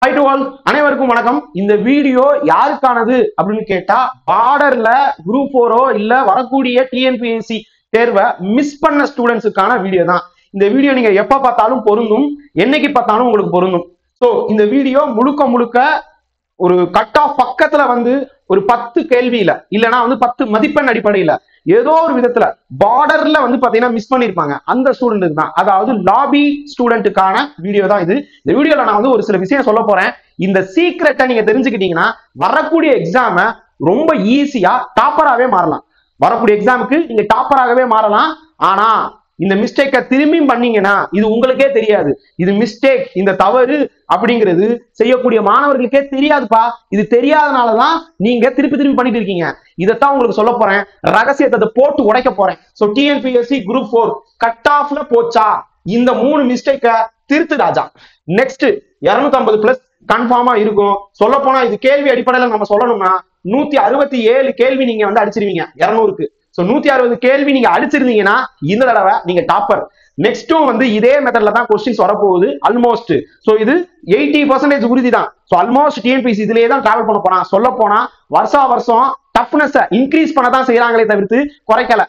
High to all, அனைவருக்கும் வணக்கம். இந்த வீடியோ யாருக்கானது அப்படின்னு கேட்டா, பார்டர்ல குரூப் 4 இல்ல வரக்கூடிய டிஎன்பிஎஸ்சி தேர்வை மிஸ் பண்ண ஸ்டூடெண்ட்ஸுக்கான வீடியோ தான். இந்த வீடியோ நீங்க எப்ப பார்த்தாலும் பொருந்தும், என்னைக்கு பார்த்தாலும் உங்களுக்கு பொருந்தும். ஸோ இந்த வீடியோ முழுக்க ஒரு கட் ஆஃப் பக்கத்துல ஒரு 10 கேள்வியில இல்லைன்னா 10 மதிப்பெண் அடிப்படையில ஏதோ ஒரு விதத்துல பார்டர்ல பாத்தீங்கன்னா மிஸ் பண்ணிருப்பாங்க. அந்த ஸ்டூடெண்ட்டுக்கு தான், அதாவது லாபி ஸ்டூடெண்ட்டுக்கான வீடியோ தான் இது. இந்த வீடியோல நான் ஒரு சில விஷயம் சொல்ல போறேன். இந்த சீக்ரெட்டை நீங்க தெரிஞ்சுக்கிட்டீங்கன்னா வரக்கூடிய எக்ஸாம ரொம்ப ஈஸியா டாப்பராகவே மாறலாம். வரக்கூடிய எக்ஸாமுக்கு நீங்க டாப்பராகவே மாறலாம். ஆனா இந்த மிஸ்டேக்கை திரும்பி பண்ணீங்கன்னா இது உங்களுக்கே தெரியாது. இது மிஸ்டேக், இந்த தவறு அப்படிங்கிறது செய்யக்கூடிய மாணவர்களுக்கே தெரியாதுப்பா. இது தெரியாதனாலதான் நீங்க திருப்பி பண்ணிட்டு இருக்கீங்க. இதைத்தான் உங்களுக்கு சொல்ல போறேன். ரகசியத்தை போட்டு உடைக்க போறேன். சோ டிஎன்பிஎஸ்சி குரூப் 4 கட் ஆஃப்ல போச்சா, இந்த 3 மிஸ்டேக்கை திருத்து ராஜா. நெக்ஸ்ட் 250+ கன்ஃபார்மா இருக்கும். சொல்ல போனா இது கேள்வி அடிப்படையில நம்ம சொல்லணும்னா 167 கேள்வி நீங்க அடிச்சிருவீங்க 200க்கு. 160 கேள்வி நீங்க அடிச்சிருந்தீங்கன்னா இந்த தடவை நீங்க டாப்பர். நெக்ஸ்டும் இதே மெத்தட்ல தான் கொஸ்டின்ஸ் வரப்போகுது ஆல்மோஸ்ட். சோ இது 80% உறுதி தான். சோ ஆல்மோஸ்ட் டிஎன்பிஎஸ்சி இதுலயே தான் டிராவல் பண்ண போறான். சொல்ல போனா வருஷம் டஃப்னஸ் இன்க்ரீஸ் பண்ணதான் செய்யறாங்களே தவிர்த்து குறைக்கல.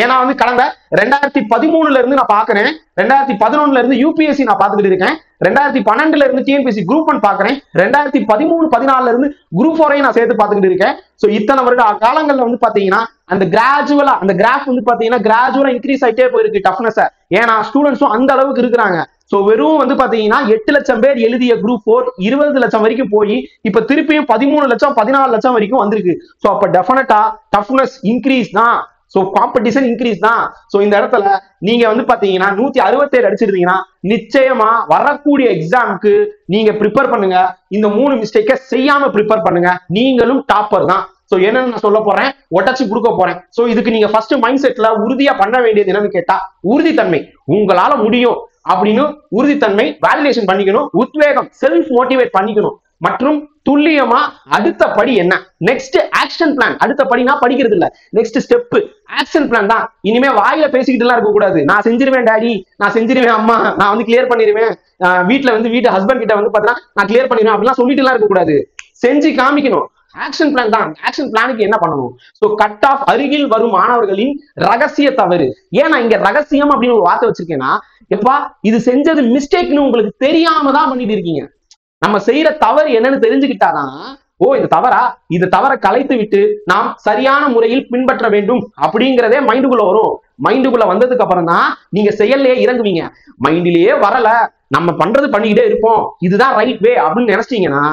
ஏன்னா கடந்த 2013 இருந்து நான் பாக்குறேன், 2011 இருந்து யூபிஎஸ்சி நான் பாத்துக்கிட்டு இருக்கேன், 2012 இருந்து டிஎன்பிஎஸ்சி குரூப் 1 பாக்குறேன், 2013-14 இருந்து குரூப் 4 நான் சேர்த்து பாத்துக்கிட்டு இருக்கேன். சோ இத்தனை வருட காலங்கள்ல பாத்தீங்கன்னா அந்த கிராஜுவலா அந்த கிராஃப் பாத்தீங்கன்னா கிராஜுவலா இன்க்ரீஸ் ஆயிட்டே போயிருக்கு டஃப்னஸ். ஏன்னா ஸ்டூடெண்ட்ஸும் அந்த அளவுக்கு இருக்கிறாங்க. சோ வெறும் பாத்தீங்கன்னா 8 லட்சம் பேர் எழுதிய குரூப் 4 20 லட்சம் வரைக்கும் போய் இப்ப திருப்பியும் 13 லட்சம் 14 லட்சம் வரைக்கும் வந்திருக்கு. சோ அப்ப டெஃபினட்டா டஃப்னஸ் இன்க்ரீஸ் தான். சோ காம்படிஷன் இன்க்ரீஸ் தான். சோ இந்த இடத்துல நீங்க பாத்தீங்கன்னா 167 அடிச்சிருந்தீங்கன்னா நிச்சயமா வரக்கூடிய எக்ஸாமுக்கு நீங்க ப்ரிப்பேர் பண்ணுங்க. இந்த 3 மிஸ்டேக்கை செய்யாம ப்ரிப்பேர் பண்ணுங்க. நீங்களும் டாப்பர் தான். சோ என்னன்னு நான் சொல்ல போறேன், ஒட்டச்சு கொடுக்க போறேன். சோ இதுக்கு நீங்க ஃபர்ஸ்ட் மைண்ட் செட்ல உறுதியா பண்ண வேண்டியது என்னன்னு கேட்டா, உறுதித்தன்மை. உங்களால முடியும் அப்படின்னு உறுதித்தன்மை வேலிடேஷன் பண்ணிக்கணும். உத்வேகம் செல்ஃப் மோட்டிவேட் பண்ணிக்கணும். மற்றும் துல்லியமா அடுத்த படி என்ன, நெக்ஸ்ட் ஆக்ஷன் பிளான். அடுத்த படினா படிக்கிறது இல்ல, நெக்ஸ்ட் ஸ்டெப் ஆக்ஷன் பிளான் தான். இனிமே வாயில பேசிக்கிட்டு எல்லாம் இருக்க கூடாது. நான் செஞ்சிருவேன் டாடி, நான் செஞ்சிருவேன் அம்மா, நான் கிளியர் பண்ணிடுவேன், வீட்டுல வீட்டு ஹஸ்பண்ட் கிட்ட பாத்தீங்கன்னா நான் கிளியர் பண்ணிடுவேன் அப்படிலாம் சொல்லிட்டு எல்லாம் இருக்க கூடாது. செஞ்சு காமிக்கணும். ஆக்ஷன் பிளான் தான். ஆக்ஷன் பிளானுக்கு என்ன பண்ணணும்? சோ கட் ஆஃப் அருகில் வரும் மாணவர்களின் ரகசிய தவறு. ஏன் நான் இங்க ரகசியம் அப்படின்னு ஒரு வார்த்தை வச்சிருக்கேன்னா, எப்பா இது செஞ்சது மிஸ்டேக்னு உங்களுக்கு தெரியாம தான் பண்ணிட்டு இருக்கீங்க. நம்ம செய்யற தவறு என்னன்னு தெரிஞ்சுக்கிட்டாதான், ஓ இந்த தவறா, இந்த தவறை கலைத்து விட்டு நாம் சரியான முறையில் பின்பற்ற வேண்டும் அப்படிங்கிறதே மைண்டுக்குள்ள வரும். மைண்டுக்குள்ள வந்ததுக்கு அப்புறம் தான் நீங்க செயல்லையே இறங்குவீங்க. மைண்டிலேயே வரல, நம்ம பண்றது பண்ணிக்கிட்டே இருப்போம், இதுதான் ரைட் வே அப்படின்னு நினைச்சீங்கன்னா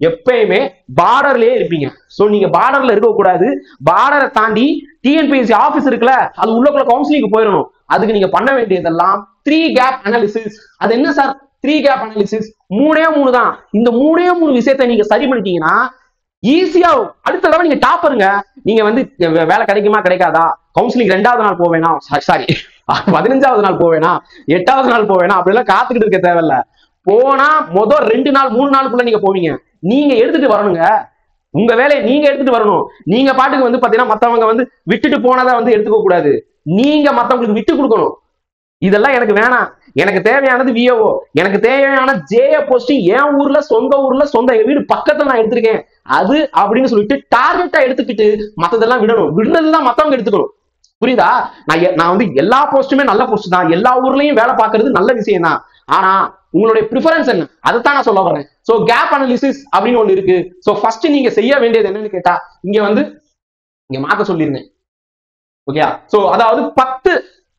எப்பயுமே பார்டர்லயே இருப்பீங்க. சோ நீங்க பார்டர்ல இருக்க கூடாது. பார்டரை தாண்டி டிஎன்பிஎஸ்சி ஆபீஸ் இருக்குல்ல, அது உள்ளக்குள்ள கவுன்சிலிங் போயிடணும். அதுக்கு நீங்க பண்ண வேண்டியதெல்லாம் 3 கேப் அனாலிசிஸ். அது என்ன சார் 3 கேப் அனாலிசிஸ்? 3 தான். இந்த 3 விஷயத்தை நீங்க சரி பண்ணிட்டீங்கன்னா ஈஸியா அடுத்த தடவை நீங்க டாப்பருங்க. நீங்க வேலை கிடைக்குமா கிடைக்காதா, கவுன்சிலிங் 2வது நாள் போவேனா, சாரி 15வது நாள் போவேனா, 8வது நாள் போவேனா அப்படிலாம் காத்துக்கிட்டு இருக்க தேவையில்ல. போனா முதல் 2 நாள் 3 நாளுக்குள்ள நீங்க போவீங்க. நீங்க எடுத்துட்டு வரணுங்க. உங்க வேலையை நீங்க எடுத்துட்டு வரணும். நீங்க பாட்டுக்கு பாத்தீங்கன்னா மத்தவங்க விட்டுட்டு போனதை எடுத்துக்க கூடாது. நீங்க மத்தவங்களுக்கு விட்டு கொடுக்கணும். இதெல்லாம் எனக்கு வேணாம், எனக்கு தேவையானது விஓஓ, எனக்கு தேவையான ஜேஏ போஸ்டிங் என் ஊர்ல சொந்த எங்க வீடு பக்கத்துல நான் எடுத்திருக்கேன் அது அப்படின்னு சொல்லிட்டு டார்கெட்டா எடுத்துக்கிட்டு மத்ததெல்லாம் விடணும். விடுறதுதான் மத்தவங்க எடுத்துக்கணும். புரியுதா? நான் எல்லா போஸ்ட்டுமே நல்ல போஸ்ட் தான், எல்லா ஊர்லயும் வேலை பார்க்கறது நல்ல விஷயம் தான். ஆனா உங்களுடைய ப்ரிஃபரன்ஸ் என்ன, அதைத்தான் நான் சொல்ல வரேன். சோ கேப் அனாலிசிஸ் அப்படின்னு ஒண்ணு இருக்கு. சோ ஃபர்ஸ்ட் நீங்க செய்ய வேண்டியது என்னன்னு கேட்டா, இங்க மாத்த சொல்லிருந்தேன். ஓகே, சோ அதாவது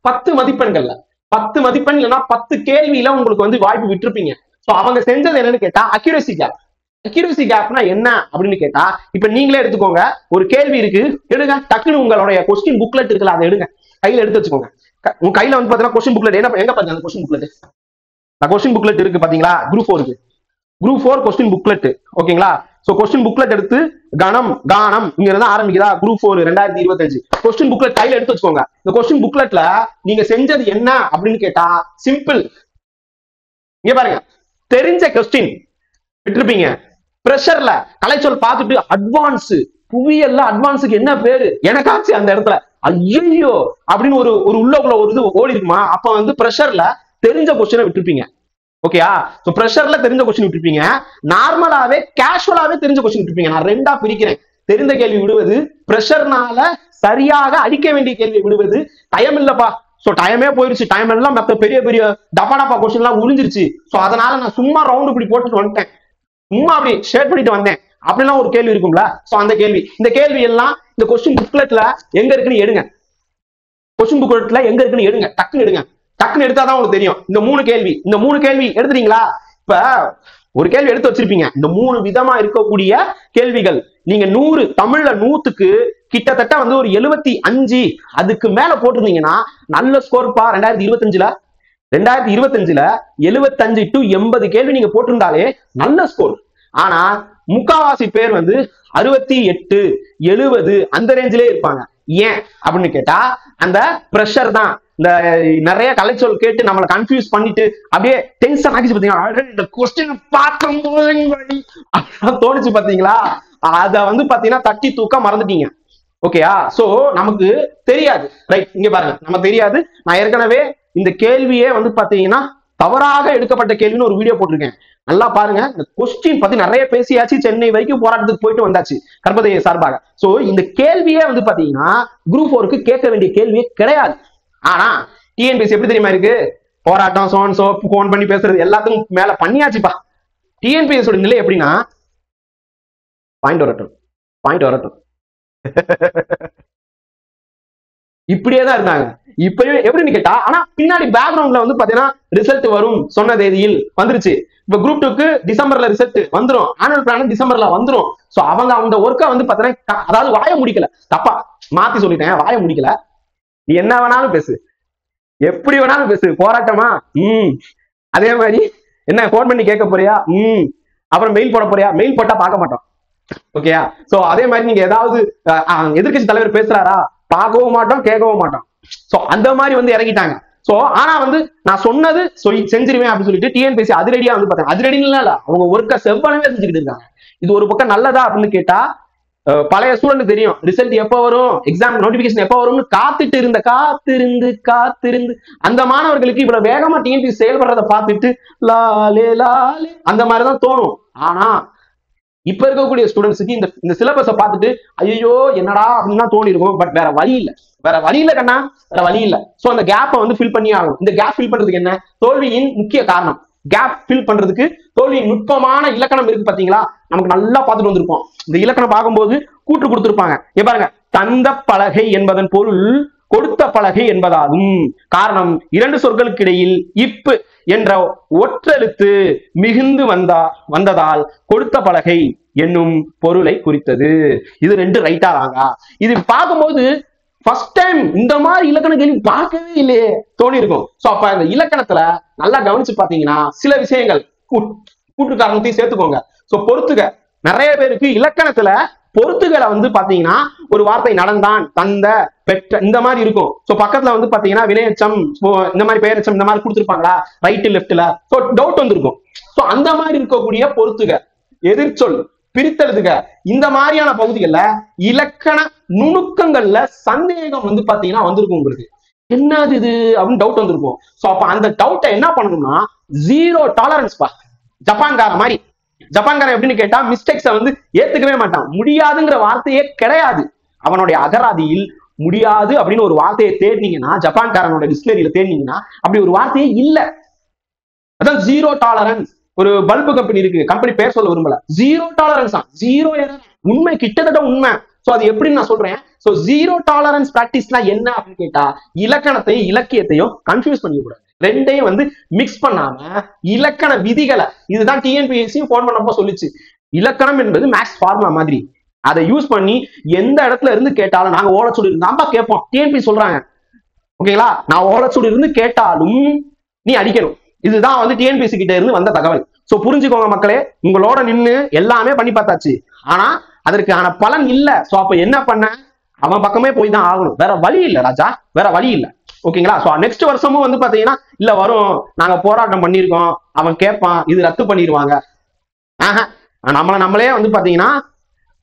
10 மதிப்பெண்கள்ல 10 மதிப்பெண் இல்லைன்னா 10 கேள்வியில உங்களுக்கு வாய்ப்பு விட்டுருப்பீங்க. சோ அவங்க செஞ்சது என்னன்னு கேட்டா அக்யூரசி கேப். அக்யூரசி கேப்னா என்ன அப்படின்னு கேட்டா, இப்ப நீங்களே எடுத்துக்கோங்க. ஒரு கேள்வி இருக்கு, எடுங்க டக்குன்னு உங்களுடைய கொஸ்டின் புக்லெட் இருக்குல்ல, அதை எடுங்க, கையில எடுத்து வச்சுக்கோங்க. உங்க கையில பாத்தீங்கன்னா கொஸ்டின் புக்லெட் எங்க பாருங்க, அந்த கொஸ்டின் புக்லெட் கொஸ்டின் புக்லெட் இருக்கு பாத்தீங்களா, குரூப் 4 குரூப் 4 கொஸ்டின் புக்லெட். ஓகேங்களா? சோ கொஸ்டின் புக்லெட் எடுத்து கானம் இங்க இருந்து ஆரம்பிக்குதா, குரூப் 4 2025 கொஸ்டின் புக்லெட் கையில எடுத்து வச்சுக்கோங்க. இந்த கொஸ்டின் புக்லெட்ல நீங்க செஞ்சது என்ன அப்படின்னு கேட்டா சிம்பிள். இங்க பாருங்க, தெரிஞ்ச கொஸ்டின் விட்டுருப்பீங்க. பிரஷர்ல கலைச்சொல் பார்த்துட்டு அட்வான்ஸ், புவியல்ல அட்வான்ஸுக்கு என்ன பேரு எனக்காச்சு அந்த இடத்துல ஐயோ அப்படின்னு ஒரு உள்ளக்குள்ள ஒரு இது ஓடி இருக்குமா, அப்ப பிரஷர்ல தெரிஞ்ச கொஸ்டினை விட்டுருப்பீங்க. ஓகேயா? சோ பிரஷர்ல தெரிஞ்ச கொஸ்டின் விட்டுருப்பீங்க, நார்மலாவே கேஷுவலாவே தெரிஞ்ச கொஸ்டின் விட்டுருப்பீங்க. நான் ரெண்டா பிரிக்கிறேன். தெரிந்த கேள்வி விடுவது, பிரஷர்னால சரியாக அடிக்க வேண்டிய கேள்வி விடுவது. டைம் இல்லப்பா, சோ டைமே போயிருச்சு, டைம் எல்லாம் மத்த பெரிய பெரிய டப்பாடப்பா கொஸ்டின் எல்லாம் உழிஞ்சிருச்சு, சோ அதனால நான் சும்மா ரவுண்ட் இப்படி போட்டுட்டு வந்துட்டேன், சும்மா அப்படி ஷேர் பண்ணிட்டு வந்தேன் அப்படிலாம் ஒரு கேள்வி இருக்கும்ல. சோ அந்த கேள்வி, இந்த கேள்வி எல்லாம் இந்த கொஸ்டின் புக்லெட்ல எங்க இருக்குன்னு எடுங்க. கொஸ்டின் புக்லெட்ல எங்க இருக்குன்னு எடுங்க, டக்குன்னு எடுங்க. டக்குன்னு எடுத்தாதான் உங்களுக்கு தெரியும். இந்த மூணு கேள்வி எடுத்துட்டீங்களா? இப்ப ஒரு கேள்வி எடுத்து வச்சிருப்பீங்க. இந்த 3 விதமா இருக்கக்கூடிய கேள்விகள் நீங்க 100 தமிழ்ல 100க்கு கிட்டத்தட்ட வந்து ஒரு 75 அதுக்கு மேல போட்டிருந்தீங்கன்னா நல்ல ஸ்கோர்ப்பா. 2025ல 75 to 80 கேள்வி நீங்க போட்டிருந்தாலே நல்ல ஸ்கோர். ஆனா முக்காவாசி பேர் வந்து 68 70 அந்த ரேஞ்சிலே இருப்பாங்க. ஏன் அப்படின்னு கேட்டா அந்த பிரஷர் தான். இந்த நிறைய கலைச்சொல் கேட்டு நம்மளை கன்ஃபியூஸ் பண்ணிட்டு அப்படியே டென்ஷன் ஆகிச்சு பாத்தீங்களா, இந்த கொஸ்டின் பார்க்கும்போது தோணுச்சு பாத்தீங்களா, அத வந்து பாத்தீங்கன்னா தட்டி தூக்க மறந்துட்டீங்க. ஓகேயா? சோ நமக்கு தெரியாது, ரைட்? இங்க பாருங்க, நமக்கு தெரியாது. நான் ஏற்கனவே இந்த கேள்வியே வந்து பாத்தீங்கன்னா தவறாக எடுக்கப்பட்ட கேள்வின்னு ஒரு வீடியோ போட்டிருக்கேன், நல்லா பாருங்க. இந்த கொஸ்டின் பத்தி நிறைய பேசியாச்சு, சென்னை வரைக்கும் போராட்டத்துக்கு போயிட்டு வந்தாச்சு கர்பதைய சார்பாக. சோ இந்த கேள்வியே வந்து பாத்தீங்கன்னா குரூப் 4க்கு கேட்க வேண்டிய கேள்வியே கிடையாது. ஆனா டிஎன்பிஎஸ்சி எப்படி தெரியுமா இருக்கு? போராட்டம், சோ போன் பண்ணி பேசுறது எல்லாத்துக்கும் மேல பண்ணியாச்சுப்பா. டிஎன்பிஎஸ்சி நிலை எப்படின்னா பாயிண்ட் வரட்டும் இப்படியேதான் இருந்தாங்க. இப்பயும் எப்படின்னு கேட்டா, ஆனா பின்னாடி பேக்ரவுண்ட்ல வந்து பாத்தீங்கன்னா ரிசல்ட் வரும் சொன்ன தேதியில் வந்துருச்சு. இப்ப குரூப் 2க்கு டிசம்பர்ல ரிசல்ட் வந்துரும், ஆனுவல் பிளான் டிசம்பர்ல வந்துரும். சோ அவங்க அந்த ஒர்க்கை வந்து பாத்தீங்கன்னா, அதாவது வாய முடிக்கல, தப்பா மாத்தி சொல்லிட்டேன், வாய முடிக்கல. என்ன வேணாலும் பேசு, எப்படி வேணாலும் பேசு, போராட்டமா அதே மாதிரி என்ன போன் பண்ணி கேட்க போறியா, அப்புறம் மெயில் போட போறியா, மெயில் போட்டா பார்க்க மாட்டோம். ஓகேயா? சோ அதே மாதிரி நீங்க ஏதாவது எதிர்கட்சி தலைவர் பேசுறாரா, பார்க்கவும் மாட்டோம், கேட்கவும் மாட்டோம். சோ அந்த மாதிரி வந்து இறங்கிட்டாங்க. சோ ஆனா வந்து நான் சொன்னது செஞ்சிருவேன் அப்படின்னு சொல்லிட்டு டிஎன்பிஎஸ்சி அதிரடியா வந்து பார்த்தாங்க. அதிரடின்னு இல்ல, அவங்க ஒர்க்கை செவ்வனவே செஞ்சுக்கிட்டு இருக்காங்க. இது ஒரு பக்கம் நல்லதா அப்படின்னு கேட்டா, பழைய ஸ்டூடெண்ட் தெரியும் ரிசல்ட் எப்ப வரும், எக்ஸாம் நோட்டிபிகேஷன் எப்ப வரும்னு காத்திருந்து அந்த மாணவர்களுக்கு இவ்வளவு வேகமா டிஎன்பிஎஸ்சி செயல்படுறத பார்த்துட்டு லாலே லாலே அந்த மாதிரிதான் தோணும். ஆனா இப்ப இருக்கக்கூடிய ஸ்டூடெண்ட்ஸுக்கு இந்த சிலபஸை பார்த்துட்டு ஐயோ என்னடா அப்படின்னு தோணி இருக்கும். பட் வேற வழி இல்ல கண்ணா, வேற வழி இல்ல. சோ அந்த கேப்பை வந்து ஃபில் பண்ணி ஆகும். இந்த கேப் ஃபில் பண்றதுக்கு என்ன தோல்வியின் முக்கிய காரணம்? கேப் ஃபில் பண்றதுக்கு தோல்வியின் நுட்பமான இலக்கணம் இருக்கு பாத்தீங்களா, நமக்கு நல்லா பார்த்துட்டு வந்திருப்போம். இந்த இலக்கணம் பார்க்கும்போது கூட்டு கொடுத்திருப்பாங்க. பாருங்க, தந்த பலகை என்பதன் பொருள் கொடுத்த பலகை என்பதாகும். காரணம், 2 சொற்களுக்கு இடையில் இப்பு என்ற ஒற்றெழுத்து மிகுந்து வந்ததால் கொடுத்த பலகை என்னும் பொருளை குறித்தது. இது 2 ரைட்டா வாங்க. இது பார்க்கும்போது ஃபர்ஸ்ட் டைம் இந்த மாதிரி இலக்கண கேள்வி பார்க்கவே இல்லையே தோணி இருக்கும். சோ அப்ப இந்த இலக்கணத்துல நல்லா கவனிச்சு பாத்தீங்கன்னா சில விஷயங்கள் கூட்டு காரணத்தையும் சேர்த்துக்கோங்க. சோ பொறுத்துக, நிறைய பேருக்கு இலக்கணத்துல பொறுத்துகளை வந்து பாத்தீங்கன்னா ஒரு வார்த்தை நடந்தான், தந்த, பெற்ற இந்த மாதிரி இருக்கும். சோ பக்கத்துல வந்து பாத்தீங்கன்னா வினையச்சம், இந்த மாதிரி பெயரச்சம் இந்த மாதிரி கொடுத்துருப்பாங்களா ரைட்டு லெப்ட்ல, சோ டவுட் வந்திருக்கும். சோ அந்த மாதிரி இருக்கக்கூடிய பொறுத்துக, எதிர்ச்சொல், பிரித்தெழுதுக, இந்த மாதிரியான பகுதிகள்ல இலக்கண நுணுக்கங்கள்ல சந்தேகம் வந்து பாத்தீங்கன்னா வந்திருக்கும். உங்களுக்கு என்னது இது அப்படின்னு டவுட் வந்திருக்கும். சோ அப்ப அந்த டவுட்டை என்ன பண்ணணும்னா 0 டாலரன்ஸ் பா. ஜப்பான்காரன் எப்படின்னு கேட்டா மிஸ்டேக்ஸை வந்து ஏத்துக்கவே மாட்டான். முடியாதுங்கிற வார்த்தையே கிடையாது. அவனுடைய அகராதியில் முடியாது அப்படின்னு ஒரு வார்த்தையை தேடினீங்கன்னா, ஜப்பான்காரனோட டிக்ஷனரியில தேடினீங்கன்னா அப்படி ஒரு வார்த்தையே இல்ல. அதான் 0 டாலரன்ஸ். ஒரு பல்பு கம்பெனி இருக்கு, கம்பெனி பேர் சொல்ல விரும்பல, 0 டாலரன்ஸ் தான், 0 எரர். உண்மை, கிட்டத்தட்ட உண்மை. சோ அது எப்படின்னு நான் சொல்றேன். சோ 0 டாலரன்ஸ் பிராக்டிஸ்னா என்ன அப்படின்னு கேட்டா, இலக்கணத்தையும் இலக்கியத்தையும் கன்ஃபியூஸ் பண்ணிக்கூடாது. ரெண்டையும் வந்து மிக்ஸ் பண்ணாம இலக்கண விதிகளை, இதுதான் டிஎன்பிஎஸ்சியும் போன் பண்ணப்போ சொல்லிச்சு. இலக்கணம் என்பது மேக்ஸ் ஃபார்முலா மாதிரி, அதை யூஸ் பண்ணி எந்த இடத்துல இருந்து கேட்டாலும் நாங்க ஓலச்சூடு இருந்தாம்பா கேட்போம். டிஎன்பி சொல்றாங்க, ஓகேங்களா, நான் ஓலச்சூடு இருந்து கேட்டாலும் நீ அடிக்கணும். இதுதான் வந்து டிஎன்பிஎஸ்சி கிட்ட இருந்து வந்த தகவல். சோ புரிஞ்சுக்கோங்க மக்களே, உங்களோட நின்று எல்லாமே பண்ணி பார்த்தாச்சு, ஆனா அதற்கான பலன் இல்ல. சோ அப்ப என்ன பண்ண, அவன் பக்கமே போய் தான் ஆகணும், வேற வழி இல்ல ராஜா, வேற வழி இல்ல. ஓகேங்களா? சோ நெக்ஸ்ட் வருஷமும் வந்து பாத்தீங்கன்னா இல்ல வரும், நாங்க போராட்டம் பண்ணிருக்கோம், அவன் கேட்பான், இது ரத்து பண்ணிடுவாங்க, நம்மளே வந்து பாத்தீங்கன்னா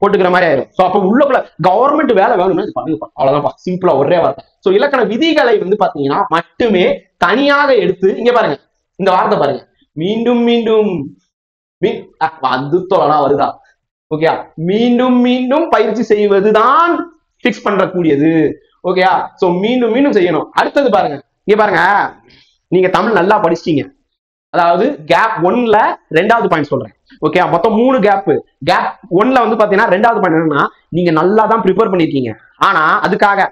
போட்டுக்கிற மாதிரி ஆயிரும். சோ அப்ப உள்ளக்குள்ள கவர்மெண்ட் வேலை வேணும்னா இது பண்ணுப்பா, அவ்வளவுதான்ப்பா, சிம்பிளா ஒரே வார்த்தை. சோ இலக்கண விதிகளை வந்து பாத்தீங்கன்னா மட்டுமே தனியாக எடுத்து, இங்க பாருங்க இந்த வார்த்தை பாருங்க, மீண்டும் மீண்டும் வந்து தோழனா வருதா ஓகே மீண்டும் மீண்டும் பயிற்சி செய்வதுதான் பிக்ஸ் பண்றக்கூடியது ஓகே சோ மீண்டும் மீண்டும் செய்யணும் அடுத்தது பாருங்க இங்க பாருங்க நீங்க தமிழ் நல்லா படிச்சிட்டீங்க அதாவது கேப் 1ல ரெண்டாவது பாயிண்ட் சொல்றேன் ஓகே மொத்தம் 3 கேப் 1ல வந்து பாத்தீங்கன்னா ரெண்டாவது பாயிண்ட் என்னன்னா நீங்க நல்லா தான் ப்ரிப்பேர் பண்ணிருக்கீங்க ஆனா அதுக்காக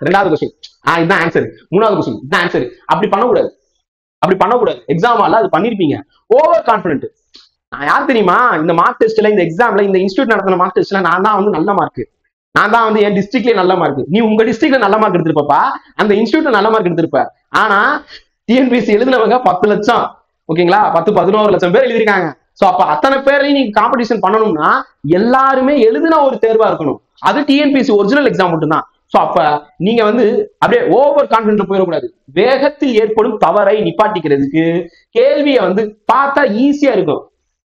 ரெண்டாவது கொஸ்டின் இதுதான் ஆன்சர் மூணாவது கொஸ்டின் இதுதான் ஆன்சர் அப்படி பண்ணக்கூடாது எக்ஸாம் ஹால்ல அது பண்ணிருப்பீங்க ஓவர் கான்பிடென்ட் யார் தெரியுமா இந்த மார்க் டெஸ்ட்ல இந்த எக்ஸாம்ல இந்த இன்ஸ்டியூட் நடத்தின மார்க் டெஸ்ட்ல நான் தான் வந்து நல்ல மார்க் நான் தான் வந்து என் டிஸ்ட்ரிக்ட்லயே நல்ல மார்க் நீ உங்க டிஸ்ட்ரிக்ட்ல நல்ல மார்க் எடுத்திருப்பா அந்த இன்ஸ்டியூட்ல நல்ல மார்க் எடுத்திருப்ப ஆனா டிஎன்பிஎஸ்சி எழுதுனவங்க 10 லட்சம் ஓகேங்களா 10-11 லட்சம் பேர் எழுதிருக்காங்க சோ அப்ப அத்தனை பேரையும் நீங்க காம்படிஷன் பண்ணணும்னா எல்லாருமே எழுதின ஒரு தேர்வா இருக்கணும் அது டிஎன்பிஎஸ்சி ஒரிஜினல் எக்ஸாம் மட்டும்தான் சோ அப்ப நீங்க வந்து அப்படியே ஓவர் கான்பிடென்ட் போயிடக்கூடாது வேகத்தில் ஏற்படும் தவறை நிப்பாட்டிக்கிறதுக்கு கேள்வியை வந்து பார்த்தா ஈஸியா இருக்கும்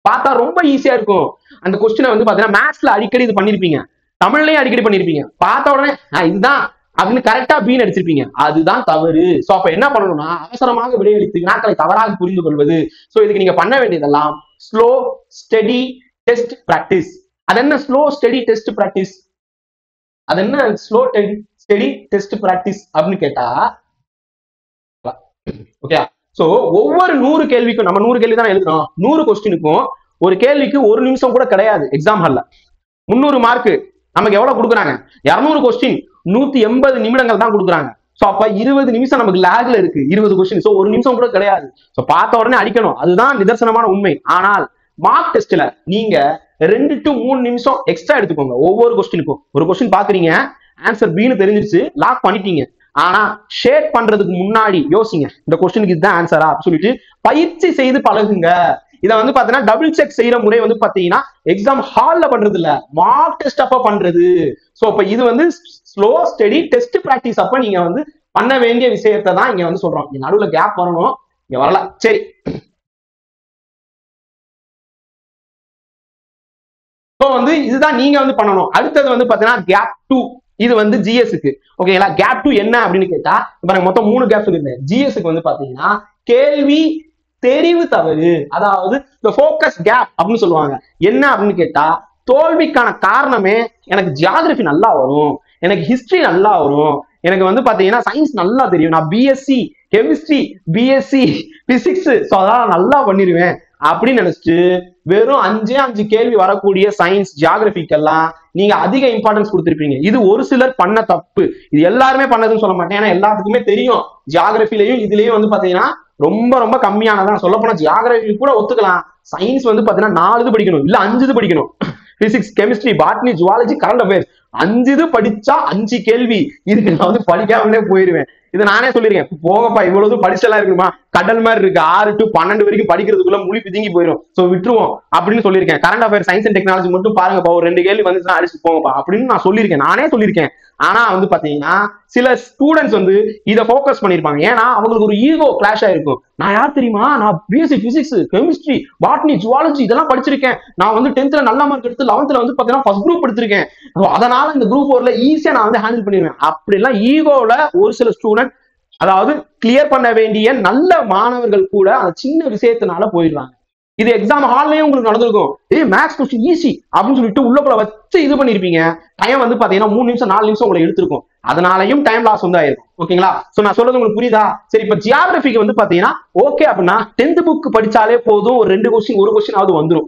பார்த்தா ரொம்ப ஈஸியா இருக்கும் அந்த கொஸ்டினை வந்து பாத்தீங்கன்னா மேத்ஸ்ல அடிக்கடி இது பண்ணிருப்பீங்க தமிழ்லயும் அடிக்கடி பண்ணிருப்பீங்க பார்த்த உடனே இதுதான் அப்படின்னு கரெக்டா பீன் அடிச்சிருப்பீங்க அதுதான் தவறு சோ அப்ப என்ன பண்ணணும்னா அவசரமாக விடையளித்து வினாக்களை தவறாக புரிந்து கொள்வது சோ இதுக்கு நீங்க பண்ண வேண்டியதெல்லாம் ஸ்லோ ஸ்டெடி டெஸ்ட் பிராக்டிஸ் அது என்ன ஸ்லோ ஸ்டெடி டெஸ்ட் பிராக்டிஸ் அது என்ன ஸ்லோ ஸ்டெடி டெஸ்ட் பிராக்டிஸ் அப்படின்னு கேட்டா ஓகே சோ ஒவ்வொரு 100 கேள்விக்கும் நம்ம 100 கேள்வி தான் எழுதுறோம் 100 கொஸ்டினுக்கும் ஒரு கேள்விக்கு 1 நிமிஷம் கூட கிடையாது எக்ஸாம் ஹால்ல 300 மார்க் நமக்கு எவ்வளவு கொடுக்குறாங்க 200 கொஸ்டின் 180 நிமிடங்கள் தான் கொடுக்குறாங்க சோ அப்ப 20 நிமிஷம் நமக்கு லேக்ல இருக்கு 20 கொஸ்டின் சோ 1 நிமிஷம் கூட கிடையாது சோ பார்த்த உடனே அடிக்கணும் அதுதான் நிதர்சனமான உண்மை ஆனால் மார்க் டெஸ்ட்ல நீங்க 2 to 3 நிமிஷம் எக்ஸ்ட்ரா எடுத்துக்கோங்க ஒவ்வொரு கொஸ்டினுக்கும் ஒரு கொஸ்டின் பாக்குறீங்க ஆன்சர் பின்னு தெரிஞ்சிருச்சு லாக் பண்ணிட்டீங்க ஆனா ஷேட் பண்றதுக்கு முன்னாடி யோசிங்க இந்த கொஸ்டினுக்கு இதுதான் ஆன்சரா சொல்லிட்டு பயிற்சி செய்து பழகுங்க இதை வந்து பாத்தீங்கன்னா டபுள் செக் செய்யற முறை வந்து பாத்தீங்கன்னா எக்ஸாம் ஹால்ல பண்றது இல்ல மார்க் டெஸ்ட் அப்ப பண்றது சோ அப்ப இது வந்து ஸ்லோ ஸ்டெடி டெஸ்ட் பிராக்டிஸ் அப்ப நீங்க வந்து பண்ண வேண்டிய விஷயத்தை தான் இங்க வந்து சொல்றோம் இங்க நடுவுல கேப் வரணும் இங்க வரல சரி சோ வந்து இதுதான் நீங்க வந்து பண்ணணும் அடுத்தது வந்து பாத்தீங்கன்னா கேப் 2 இது வந்து ஜிஎஸ்க்கு ஓகேங்களா கேப் 2 என்ன அப்படின்னு கேட்டா பாருங்க மொத்தம் 3 கேப் இருக்கு ஜிஎஸ்க்கு வந்து பாத்தீங்கன்னா கேள்வி தெரிவு தவறு அதாவது இந்த ஃபோக்கஸ் கேப் அப்படின்னு சொல்லுவாங்க என்ன அப்படின்னு கேட்டா தோல்விக்கான காரணமே எனக்கு ஜியாகிரபி நல்லா வரும் எனக்கு ஹிஸ்டரி நல்லா வரும் எனக்கு வந்து பாத்தீங்கன்னா சயின்ஸ் நல்லா தெரியும் நான் BSc chemistry BSc physics so அதெல்லாம் நல்லா பண்ணிடுவேன் அப்படின்னு நினைச்சிட்டு வெறும் 5 கேள்வி வரக்கூடிய சயின்ஸ் ஜியாகிரபிக்கெல்லாம் நீங்க அதிக இம்பார்ட்டன்ஸ் கொடுத்திருப்பீங்க இது ஒரு சிலர் பண்ண தப்பு இது எல்லாருமே பண்ணதுன்னு சொல்ல மாட்டேன் ஏன்னா எல்லாத்துக்குமே தெரியும் ஜியாகிரபிலையும் இதுலயும் வந்து பாத்தீங்கன்னா ரொம்ப ரொம்ப கம்மியானதான் சொல்ல போனா ஜியாகிரபி கூட ஒத்துக்கலாம் சயின்ஸ் வந்து பாத்தீங்கன்னா 4 இது படிக்கணும் இல்ல 5 இது படிக்கணும் physics chemistry botany zoology current affairs 5 இது படிச்சா 5 கேள்வி இதுக்கு நான் வந்து படிக்காமலே போயிருவேன் இது நானே சொல்லிருக்கேன் போங்கப்பா இவ்வளவு படிச்செல்லாம் இருக்குமா கடல் மாதிரி இருக்கு 6 to 12 வரைக்கும் படிக்கிறதுக்குள்ள முழி பிதுங்கி போயிடும் சோ விட்டுருவோம் அப்படின்னு சொல்லியிருக்கேன் current affair science and technology மட்டும் பாருங்கப்பா ஒரு 2 கேள்வி வந்துச்சுன்னா அடிச்சு போங்கப்பா அப்படின்னு நான் சொல்லியிருக்கேன் நானே சொல்லியிருக்கேன் ஆனா வந்து பாத்தீங்கன்னா சில ஸ்டூடெண்ட்ஸ் வந்து இதை ஃபோக்கஸ் பண்ணிருப்பாங்க ஏன்னா அவங்களுக்கு ஒரு ஈகோ கிளாஷ் ஆயிருக்கும் நான் யார் தெரியுமா நான் BSc physics chemistry botany zoology இதெல்லாம் படிச்சிருக்கேன் நான் வந்து 10th நல்ல மார்க் எடுத்து 11th வந்து பாத்தீங்கன்னா ஃபர்ஸ்ட் குரூப் எடுத்திருக்கேன் அதனால இந்த குரூப் 4ல ஈஸியா நான் வந்து ஹேண்டில் பண்ணிடுவேன் அப்படி எல்லாம் ஈகோல ஒரு சில ஸ்டூடெண்ட் அதாவது கிளியர் பண்ண வேண்டிய நல்ல மாணவர்கள் கூட அந்த சின்ன விஷயத்தினால போயிடுறாங்க இது எக்ஸாம் ஹால்லயும் உங்களுக்கு நடந்திருக்கும் மேக்ஸ் கொஸ்டின் ஈஸி அப்படின்னு சொல்லிட்டு உள்ளக்குள்ள வச்சு இது பண்ணிருப்பீங்க டைம் வந்து பாத்தீங்கன்னா 3 நிமிஷம் 4 நிமிஷம் உங்களை எடுத்திருக்கும் அதனாலயும் டைம் லாஸ் வந்து ஆயிருக்கும் ஓகேங்களா சோ நான் சொல்றது உங்களுக்கு புரியுதா சரி இப்ப ஜியாகிரபிக்கு வந்து பாத்தீங்கன்னா ஓகே அப்படின்னா 10th புக் படிச்சாலே போதும் ஒரு 2 கொஸ்டின் ஒரு கொஸ்டின் வந்துரும்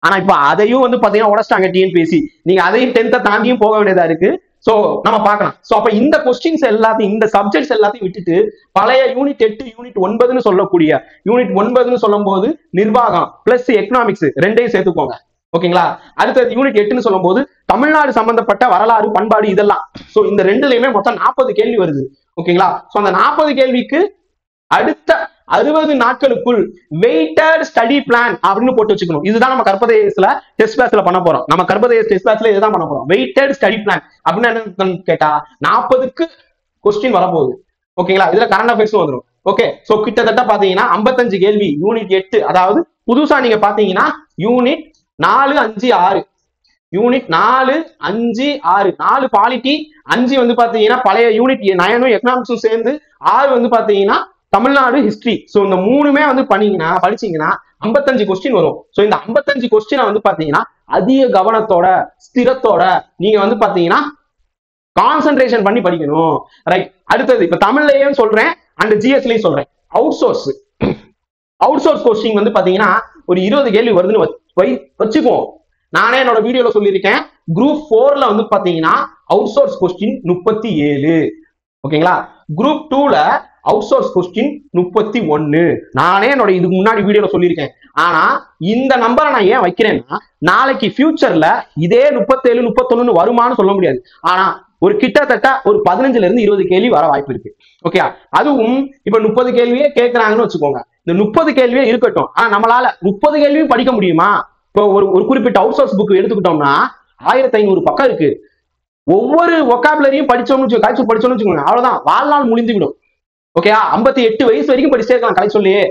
ஆனா இப்ப அதையும் வந்து பாத்தீங்கன்னா உடச்சிட்டாங்க டிஎன்பிஎஸ்சி நீங்க அதையும் 10th தாண்டியும் போக வேண்டியதா இருக்கு சோ நம்ம பார்க்கலாம் சோ அப்ப இந்த கொஸ்டின்ஸ் எல்லாத்தையும் இந்த சப்ஜெக்ட்ஸ் எல்லாத்தையும் விட்டுட்டு பழைய யூனிட் 8 யூனிட் 9ன்னு சொல்லக்கூடிய யூனிட் 9ன்னு சொல்லும் போது நிர்வாகம் பிளஸ் எக்கனாமிக்ஸ் ரெண்டையும் சேர்த்துக்கோங்க ஓகேங்களா அடுத்தது யூனிட் 8ன்னு சொல்லும் போது தமிழ்நாடு சம்பந்தப்பட்ட வரலாறு பண்பாடு இதெல்லாம் சோ இந்த ரெண்டுலயுமே மொத்தம் 40 கேள்வி வருது ஓகேங்களா சோ அந்த 40 கேள்விக்கு அடுத்த 60 நாட்களுக்குள் வெயிட்டட் ஸ்டடி பிளான் அப்படின்னு போட்டு வச்சுக்கணும் இதுதான் நம்ம கற்பதேசல டெஸ்ட் பேட்ச்ல பண்ண போறோம் நம்ம கற்பதேச டெஸ்ட் பேட்ச்ல இதுதான் பண்ண போறோம் வெயிட்டட் ஸ்டடி பிளான் அப்படின்னு என்னன்னு கேட்டா 40க்கு கொஸ்டின் வரப்போகுது ஓகேங்களா இதுல கரண்ட் அஃபேர்ஸ் வந்துடும் ஓகே சோ கிட்டத்தட்ட பாத்தீங்கன்னா 55 கேள்வி யூனிட் 8 அதாவது புதுசா நீங்க பாத்தீங்கன்னா யூனிட் 4 5 6 யூனிட் 4 5 6 4 பாலிட்டி 5 வந்து பாத்தீங்கன்னா பழைய யூனிட் 9 எக்கனாமிக்ஸும் சேர்ந்து 6 வந்து பாத்தீங்கன்னா தமிழ்நாடு ஹிஸ்டரி. சோ இந்த மூணுமே வந்து படிச்சீங்கன்னா 55 கொஸ்டின் வரும். சோ இந்த 55 கொஸ்டினை வந்து பாத்தீங்கன்னா அதிக கவனத்தோட ஸ்திரத்தோட நீங்க வந்து பாத்தீங்கன்னா கான்சென்ட்ரேஷன் பண்ணி படிக்கணும். ரைட். அடுத்தது இப்ப தமிழ்லயும் சொல்றேன் அண்ட் ஜிஎஸ்லயும் சொல்றேன். அவுட் சோர்ஸ் கொஸ்டின் வந்து பாத்தீங்கன்னா ஒரு 20 கேள்வி வருதுன்னு வச்சுக்குவோம். நானே என்னோட வீடியோல சொல்லியிருக்கேன். குரூப் 4ல வந்து பாத்தீங்கன்னா அவுட் சோர்ஸ் கொஸ்டின் 37. ஓகேங்களா. குரூப் 2ல அவுட் சோர்ஸ் கொஸ்டின் 31. நானே என்னோட இதுக்கு முன்னாடி வீடியோல சொல்லியிருக்கேன். ஆனா இந்த நம்பரை நான் ஏன் வைக்கிறேன்னா நாளைக்கு ஃபியூச்சர்ல இதே 37 31 வருமானு சொல்ல முடியாது. ஆனா ஒரு கிட்டத்தட்ட ஒரு 15ல இருந்து 20 கேள்வி வர வாய்ப்பு இருக்கு. ஓகே. அதுவும் இப்ப 30 கேள்வியே கேட்கறாங்கன்னு வச்சுக்கோங்க. இந்த 30 கேள்வியே இருக்கட்டும். ஆனா நம்மளால 30 கேள்வியும் படிக்க முடியுமா? இப்போ ஒரு குறிப்பிட்ட அவுட் சோர்ஸ் புக் எடுத்துக்கிட்டோம்னா 1500 பக்கம் இருக்கு. ஒவ்வொரு ஒகாபுலரியும் படிச்சோம்னு வச்சுக்கோங்க, அவ்வளவுதான், வாழ்நாள் முடிந்து விடும். ஓகே. 58 வயசு வரைக்கும் படிச்சே இருக்கலாம் கலைச்சொல்லியே.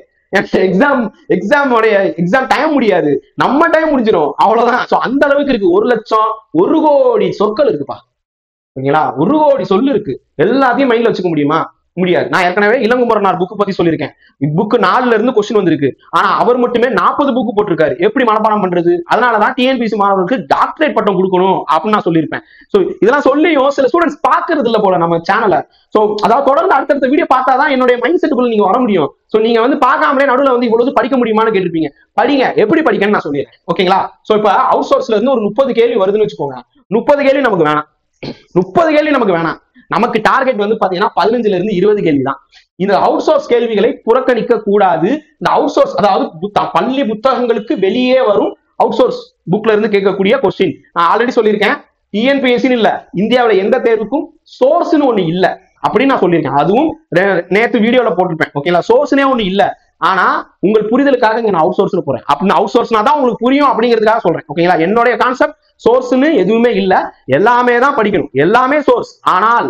எக்ஸாம் டைம் முடியாது, நம்ம டைம் முடிஞ்சிடும், அவ்வளவுதான். சோ அந்த அளவுக்கு இருக்கு. 1 லட்சம் 1 கோடி சொற்கள் இருக்குப்பா. ஓகேங்களா. 1 கோடி சொல்லு இருக்கு. எல்லாத்தையும் மைண்ட்ல வச்சுக்க முடியுமா? முடியாது. நான் ஏற்கனவே இளங்குமரனார் புக் பத்தி சொல்லியிருக்கேன். புக் 4ல இருந்து கொஸ்டின் வந்திருக்கு. ஆனா அவர் மட்டுமே 40 புக் போட்டிருக்காரு. எப்படி மனப்பாடம் பண்றது? அதனாலதான் டிஎன்பிஎஸ்சி மாணவர்களுக்கு டாக்டரேட் பட்டம் கொடுக்கணும் அப்படின்னு நான் சொல்லியிருப்பேன். சோ இதெல்லாம் சொல்லியும் சில ஸ்டூடெண்ட்ஸ் பாக்குறது இல்ல போல நம்ம சேனலை. சோ அதாவது தொடர்ந்து அடுத்தடுத்த வீடியோ பார்த்தாதான் என்னுடைய மைண்ட் செட்டுக்குள்ள நீங்க வர முடியும். சோ நீங்க வந்து பார்க்காமலே நடுவில் வந்து இவ்வளவு படிக்க முடியுமான்னு கேட்டிருப்பீங்க. படிங்க. எப்படி படிக்கன்னு நான் சொல்லிடுறேன். ஓகேங்களா. சோ இப்ப அவுட் சோர்ஸ்ல இருந்து ஒரு 30 கேள்வி வருதுன்னு வச்சுக்கோங்க. 30 கேள்வி நமக்கு வேணாம். 30 கேள்வி நமக்கு வேணாம். நமக்கு டார்கெட் வந்து பாத்தீங்கன்னா 15ல இருந்து 20 கேள்வி தான். இந்த அவுட் சோர்ஸ் கேள்விகளை புறக்கணிக்க கூடாது. இந்த அவுட் சோர்ஸ் அதாவது பள்ளி புத்தகங்களுக்கு வெளியே வரும் அவுட் சோர்ஸ் புக்ல இருந்து கேட்கக்கூடிய கொஸ்டின். நான் ஆல்ரெடி சொல்லியிருக்கேன். டிஎன்பிஎஸ்சி இல்ல, இந்தியாவில எந்த தேர்வுக்கும் சோர்ஸ்னு ஒண்ணு இல்ல அப்படின்னு நான் சொல்லியிருக்கேன். அதுவும் நேற்று வீடியோல போட்டிருப்பேன். ஓகேங்களா. சோர்ஸ்னே ஒண்ணு இல்ல. ஆனா உங்கள் புரிதலுக்காக இங்க நான் அவுட் சோர்ஸ்ல போறேன். அப்படின்னு அவுட் சோர்ஸ்னா தான் உங்களுக்கு புரியும் அப்படிங்கிறதுக்காக சொல்றேன். ஓகேங்களா. என்னுடைய கான்செப்ட் சோர்ஸ்னு எதுவுமே இல்ல, எல்லாமே தான் படிக்கணும், எல்லாமே சோர்ஸ். ஆனால்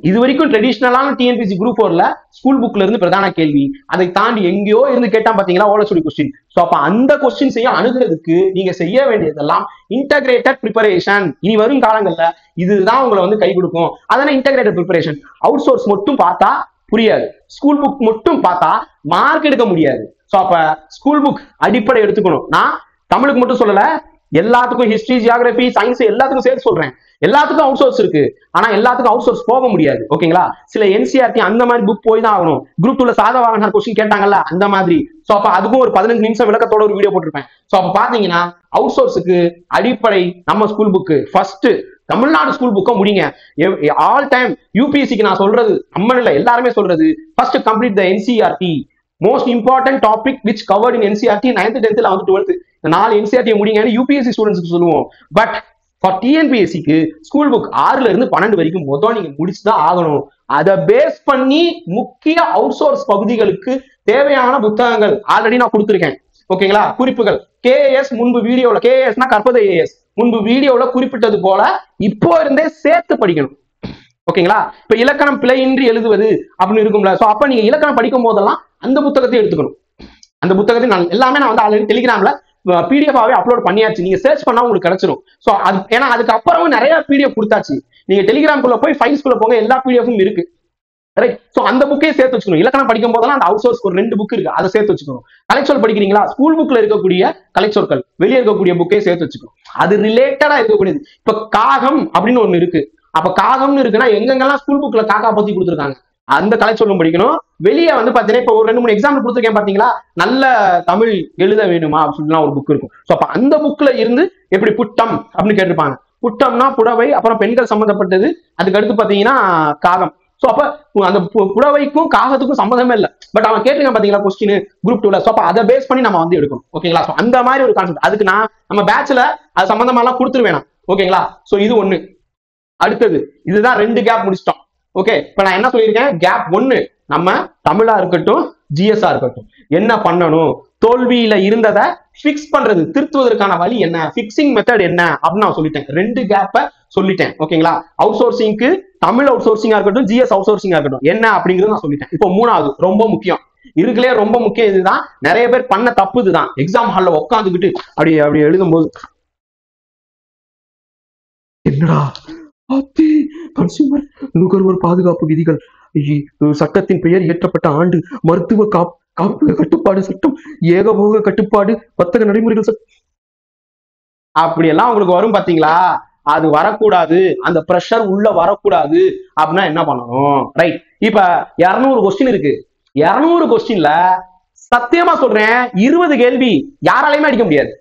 இது வரைக்கும் ட்ரெடிஷனலான டிஎன்பிஎஸ்சி குரூப் 4ல ஸ்கூல் புக்ல இருந்து பிரதான கேள்வி, அதை தாண்டி எங்கேயோ இருந்து கேட்டா பாத்தீங்களா ஓலச்சுடி கொஸ்டின். சோ அப்ப அந்த கொஸ்டின்ஸையும் அணுகிறதுக்கு நீங்க செய்ய வேண்டியதெல்லாம் இன்டகிரேட்டட் ப்ரிப்பரேஷன். இனி வரும் காலங்கள்ல இதுதான் உங்களை வந்து கை கொடுக்கும். அதனால இன்டகிரேட்டட் ப்ரிப்பரேஷன். அவுட் சோர்ஸ் மட்டும் பார்த்தா புரியாது, ஸ்கூல் புக் மட்டும் பார்த்தா மார்க் எடுக்க முடியாது. சோ அப்ப ஸ்கூல் புக் அடிப்படை எடுத்துக்கணும். நான் தமிழுக்கு மட்டும் சொல்லல, எல்லாத்துக்கும் ஹிஸ்டரி, ஜியோகிராபி, சயின்ஸ் எல்லாத்துக்கும் சேர்த்து சொல்றேன். எல்லாத்துக்கும் அவுட் சோர்ஸ் இருக்கு. ஆனா எல்லாத்துக்கும் அவுட் சோர்ஸ் போக முடியாது. ஓகேங்களா. சில என்சிஆர்டி அந்த மாதிரி புக் போய் தான் ஆகணும். குரூப் 2ல சாதவாகனார் கொஸ்டின் கேட்டாங்கல்ல அந்த மாதிரி. சோ அப்ப அதுக்கும் ஒரு 15 நிமிஷம் விளக்கத்தோட ஒரு வீடியோ போட்டிருப்பேன். சோ அப்ப பாத்தீங்கன்னா அவுட் சோர்ஸுக்கு அடிப்படை நம்ம school book. First Tamil Nadu school புக்கை முடிங்க. ஆல் டைம் யூபிஎஸ்சிக்கு நான் சொல்றது நம்ம இல்ல, எல்லாருமே சொல்றது first complete the NCERT. Most important topic which covered in NCERT 9th 10th 11th 12th. இந்த 4 என்சிஆர்டி முடிங்கன்னு யூபிஎஸ்சி ஸ்டூடெண்ட்ஸ்க்கு சொல்லுவோம். பட் ஃபார் டிஎன்பிஎஸ்சிக்கு ஸ்கூல் புக் 6ல இருந்து 12 வரைக்கும் மொத்தம் நீங்க முடிச்சுதான் ஆகணும். அதை பேஸ் பண்ணி முக்கிய அவுட் சோர்ஸ் பகுதிகளுக்கு தேவையான புத்தகங்கள் ஆல்ரெடி நான் கொடுத்துருக்கேன். ஓகேங்களா. குறிப்புகள் கேஎஸ் முன்பு வீடியோல, கேஎஸ்னா கற்பதை ஏஎஸ், முன்பு வீடியோல குறிப்பிட்டது போல இப்போ இருந்தே சேர்த்து படிக்கணும். ஓகேங்களா. இப்ப இலக்கணம் பிழையின்றி எழுதுவது அப்படின்னு இருக்கும்ல. சோ அப்ப நீங்க இலக்கணம் படிக்கும் போதெல்லாம் அந்த புத்தகத்தை எடுத்துக்கணும். அந்த புத்தகத்தை எல்லாமே நான் வந்து ஆல்ரெடி டெலிகிராம்ல பிடிஎஃபாவே அப்லோட் பண்ணியாச்சு. நீங்க சர்ச் பண்ணா உங்களுக்கு கிடைச்சிடும். சோ அது ஏன்னா அதுக்கப்புறமும் நிறைய பிடிஎஃப் கொடுத்தாச்சு. நீங்க டெலிகிராம்குள்ள போய் ஃபைல்ஸ்குள்ள போங்க, எல்லா பிடிஎஃப்பும் இருக்கு. ரைட். சோ அந்த புக்கையே சேர்த்து வச்சுக்கணும். இலக்கணம் படிக்கும் போதெல்லாம் அந்த அவுட் சோர்ஸ் ஒரு 2 புக் இருக்கு, அதை சேர்த்து வச்சுக்கணும். கலைச்சொல் படிக்கிறீங்களா, ஸ்கூல் புக்ல இருக்கக்கூடிய கலைச்சொற்கள், வெளியே இருக்கக்கூடிய புக்கே சேர்த்து வச்சுக்கணும். அது ரிலேட்டடா இருக்கக்கூடியது. இப்ப காகம் அப்படின்னு ஒண்ணு இருக்கு. அப்ப காகம்னு இருக்குன்னா எங்கெங்கெல்லாம் ஸ்கூல் புக்ல காக்கா பத்தி கொடுத்துருக்காங்க அந்த கலைச்சொல்லும் படிக்கணும். வெளியே வந்து பாத்தீங்கன்னா இப்போ ஒரு 2-3 எக்ஸாம்பிள் கொடுத்துருக்கேன் பாத்தீங்களா. நல்ல தமிழ் எழுத வேணுமா அப்படின்னு ஒரு புக் இருக்கும். சோ அப்ப அந்த புக்ல இருந்து எப்படி புட்டம் அப்படின்னு கேட்டிருப்பாங்க. புட்டம்னா புடவை, அப்புறம் பெண்கள் சம்பந்தப்பட்டது, அதுக்கு அடுத்து பாத்தீங்கன்னா காகம். சோ அப்ப அந்த புடவைக்கும் காகத்துக்கும் சம்மந்தமே இல்லை. பட் அவன் கேட்டிருக்கான் பாத்தீங்களா கொஸ்டின் குரூப் 2ல. சோ அப்ப அதை பேஸ் பண்ணி நம்ம வந்து எடுக்கணும். ஓகேங்களா. சோ அந்த மாதிரி ஒரு கான்செப்ட். அதுக்கு நான் நம்ம பேட்ச்ல அது சம்பந்தமா எல்லாம் கொடுத்துருவேன். ஓகேங்களா. சோ இது ஒண்ணு. அடுத்தது இதுதான் 2 கேப் முடிச்சிட்டோம். ஓகே. இப்ப நான் என்ன சொல்லியிருக்கேன், கேப் 1 நம்ம தமிழா இருக்கட்டும், ஜிஎஸ்ஆ இருக்கட்டும், என்ன பண்ணணும், தோல்வியில இருந்ததை பிக்ஸ் பண்றது, திருத்துவதற்கான வழி என்ன, பிக்சிங் மெத்தட் என்ன அப்படின்னு நான் சொல்லிட்டேன். 2 கேப்பை சொல்லிட்டேன். ஓகேங்களா. அவுட் சோர்சிங்க்கு தமிழ் அவுட் சோர்சிங்கா இருக்கட்டும், ஜிஎஸ் அவுட் சோர்சிங்கா இருக்கட்டும், என்ன அப்படிங்கிறது நான் சொல்லிட்டேன். இப்போ 3வது ரொம்ப முக்கியம், இருக்குலயே ரொம்ப முக்கியம். இதுதான் நிறைய பேர் பண்ண தப்பு. இதுதான் எக்ஸாம் ஹால்ல உட்காந்துக்கிட்டு அப்படி எழுதும்போது என்னடா கன்சூமர் நுகர்வோர் பாதுகாப்பு விதிகள் சட்டத்தின் பெயர் இயற்றப்பட்ட ஆண்டு, மருத்துவ காப்பு கட்டுப்பாடு சட்டம், ஏகபோக கட்டுப்பாடு, வர்த்தக நடைமுறைகள் அப்படியெல்லாம் உங்களுக்கு வரும் பாத்தீங்களா? அது வரக்கூடாது, அந்த ப்ரெஷர் உள்ள வரக்கூடாது அப்படின்னா என்ன பண்ணணும்? ரைட். இப்ப 200 கொஸ்டின் இருக்கு. 200 கொஸ்டின்ல சத்தியமா சொல்றேன் 20 கேள்வி யாராலையுமே அடிக்க முடியாது.